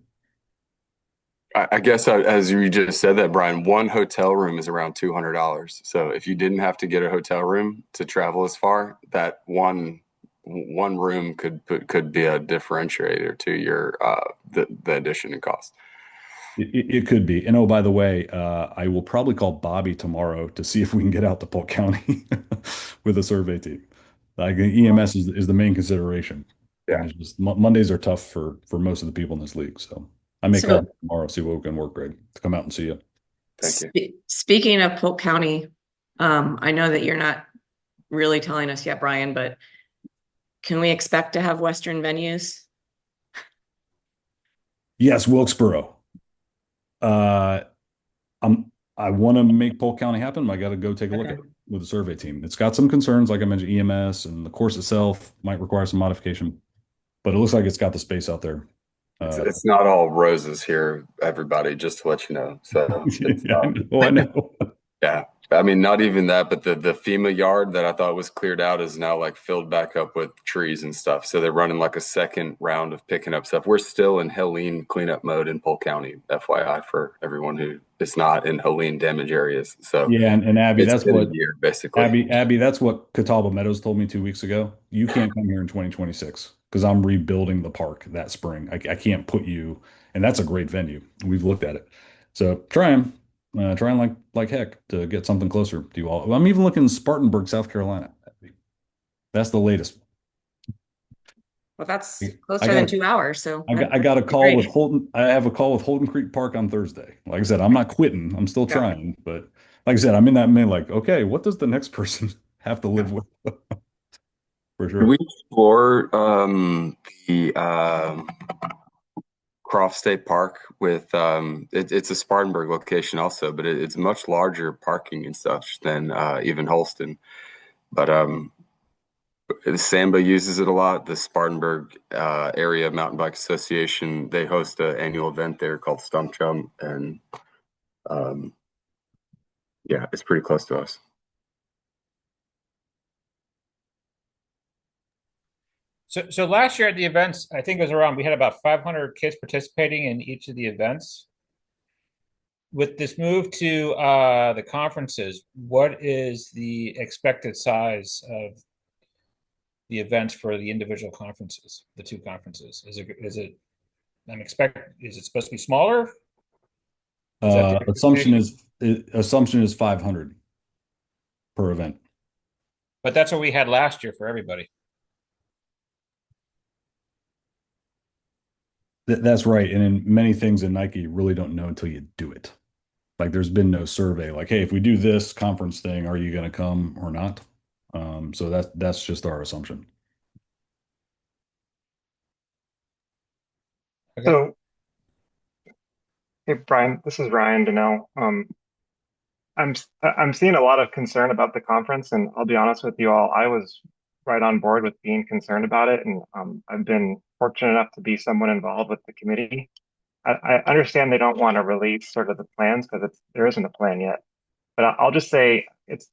I guess as you just said that, Brian, one hotel room is around $200. So if you didn't have to get a hotel room to travel as far, that one room could be a differentiator to your the addition in cost. It could be. And oh, by the way, I will probably call Bobby tomorrow to see if we can get out to Polk County with a survey team. Like EMS is the main consideration. Yeah. It's just, Mondays are tough for most of the people in this league. So I may call tomorrow, see what we can work, Greg, to come out and see you. Thank you. Speaking of Polk County, I know that you're not really telling us yet, Brian, but can we expect to have Western venues? Yes, Wilkesboro. I want to make Polk County happen. I got to go take a look at it with the survey team. It's got some concerns, like I mentioned, EMS, and the course itself might require some modification, but it looks like it's got the space out there. It's not all roses here, everybody, just to let you know. So I know. yeah. I mean, not even that, but the FEMA yard that I thought was cleared out is now like filled back up with trees and stuff. So they're running like a second round of picking up stuff. We're still in Helene cleanup mode in Polk County, FYI, for everyone who is not in Helene damage areas. So Yeah, and Abby, it's that's been what a year, basically. Abby, that's what Catawba Meadows told me 2 weeks ago. You can't come here in 2026 because I'm rebuilding the park that spring. I can't put you, and that's a great venue. We've looked at it. So trying like heck to get something closer to you all. I'm even looking in Spartanburg, South Carolina. That's the latest. Well, that's I closer got than a- 2 hours. So I got a that'd be call great. with Holton. I have a call with Holton Creek Park on Thursday. Like I said, I'm not quitting. I'm still Yeah. trying, but like I said, I'm in that mid like, okay, what does the next person have to live with? For Did sure. we explore the Croft State Park with it's a Spartanburg location also, but it's much larger parking and such than even Holston. But the Samba uses it a lot. The Spartanburg Area Mountain Bike Association, they host an annual event there called Stump Jump, and yeah, it's pretty close to us. So last year at the events, I think it was around, we had about 500 kids participating in each of the events. With this move to the conferences, what is the expected size of the events for the individual conferences, the two conferences? Is it supposed to be smaller? Is that the Assumption is 500 per event. But that's what we had last year for everybody. That's right. And in many things in Nike, you really don't know until you do it. Like there's been no survey like, hey, if we do this conference thing, are you going to come or not? So that's just our assumption. Okay. So, hey Brian, this is Ryan Donnell. I'm seeing a lot of concern about the conference, and I'll be honest with you all, I was right on board with being concerned about it, and I've been fortunate enough to be someone involved with the committee. I understand they don't want to release sort of the plans because there isn't a plan yet, but I'll just say it's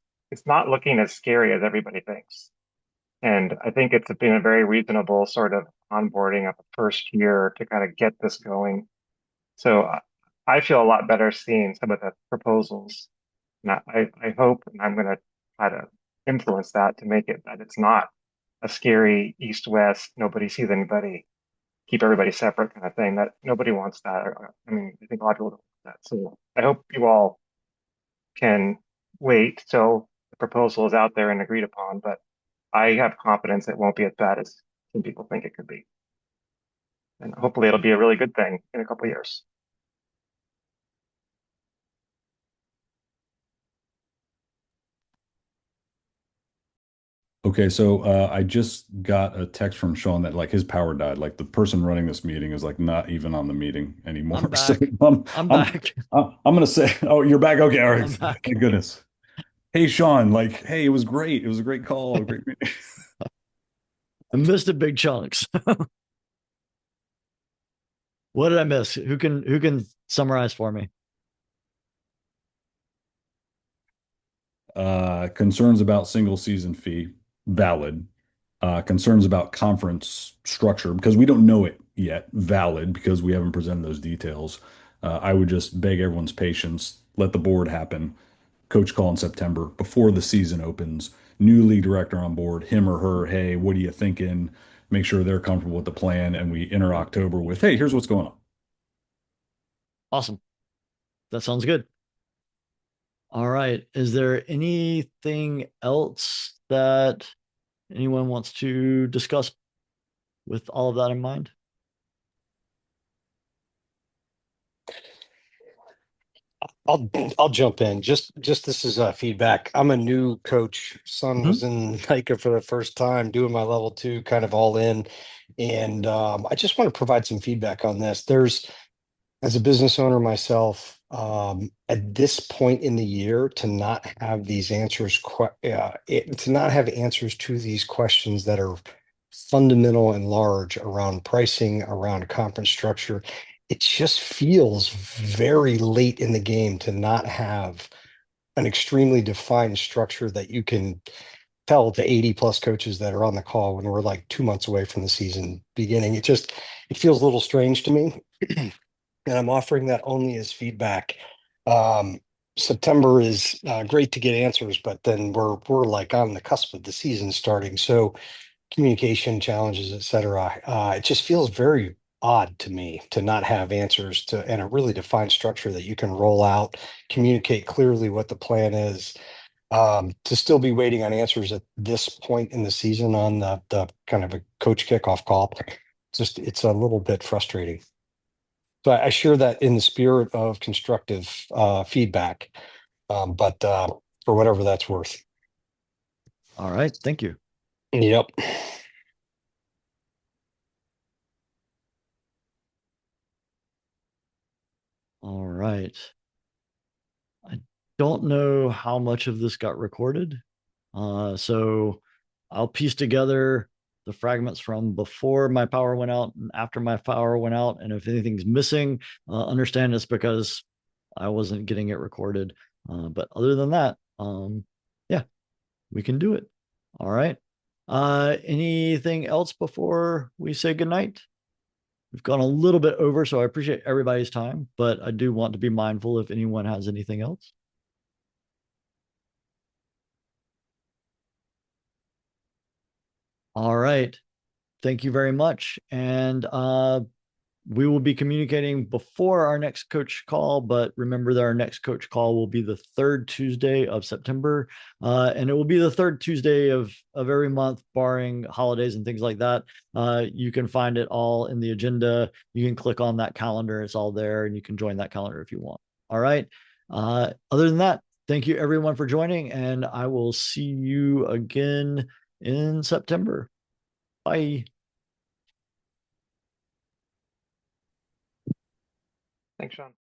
not looking as scary as everybody thinks, and I think it's been a very reasonable sort of onboarding of the first year to kind of get this going. So I feel a lot better seeing some of the proposals. And I hope, and I'm going to try to influence that to make it that it's not a scary east-west, nobody sees anybody, keep everybody separate kind of thing. That nobody wants that. I mean, I think a lot of people don't want that. So I hope you all can wait till the proposal is out there and agreed upon, but I have confidence it won't be as bad as some people think it could be. And hopefully it'll be a really good thing in a couple of years. Okay, so I just got a text from Sean that like his power died. Like the person running this meeting is like not even on the meeting anymore. I'm back. So I'm back. I'm gonna say, oh, you're back. Okay, all right. I'm back. Thank goodness. Hey, Sean, like, hey, it was great. It was a great call. A great meeting. I missed it big chunks. What did I miss? Who can summarize for me? Concerns about single season fee, valid. Concerns about conference structure because we don't know it yet, valid because we haven't presented those details. I would just beg everyone's patience, let the board happen. Coach call in September before the season opens. New league director on board, him or her. Hey, what are you thinking? Make sure they're comfortable with the plan, and we enter October with, hey, here's what's going on. Awesome. That sounds good. All right. Is there anything else that anyone wants to discuss with all of that in mind? I'll jump in. Just this is feedback. I'm a new coach. Son was in NICA for the first time, doing my level 2, kind of all in, and I just want to provide some feedback on this. As a business owner myself, at this point in the year, to not have these answers, to not have answers to these questions that are fundamental and large around pricing, around conference structure, it just feels very late in the game to not have an extremely defined structure that you can tell the 80 plus coaches that are on the call when we're like 2 months away from the season beginning. It feels a little strange to me. And I'm offering that only as feedback. September is great to get answers, but then we're like on the cusp of the season starting. So communication challenges, et cetera. It just feels very odd to me to not have answers to and a really defined structure that you can roll out, communicate clearly what the plan is. To still be waiting on answers at this point in the season on the kind of a coach kickoff call, it's a little bit frustrating. So I share that in the spirit of constructive feedback, but for whatever that's worth. All right, thank you. Yep. All right. I don't know how much of this got recorded. So I'll piece together the fragments from before my power went out and after my power went out. And if anything's missing, understand it's because I wasn't getting it recorded. But other than that, yeah, we can do it. All right. Anything else before we say goodnight? We've gone a little bit over, so I appreciate everybody's time, but I do want to be mindful if anyone has anything else. All right. Thank you very much. And we will be communicating before our next coach call, but remember that our next coach call will be the third Tuesday of September. And it will be the third Tuesday of every month, barring holidays and things like that. You can find it all in the agenda. You can click on that calendar. It's all there, and you can join that calendar if you want. All right. Other than that, thank you everyone for joining, and I will see you again in September. Bye. Thanks, Sean.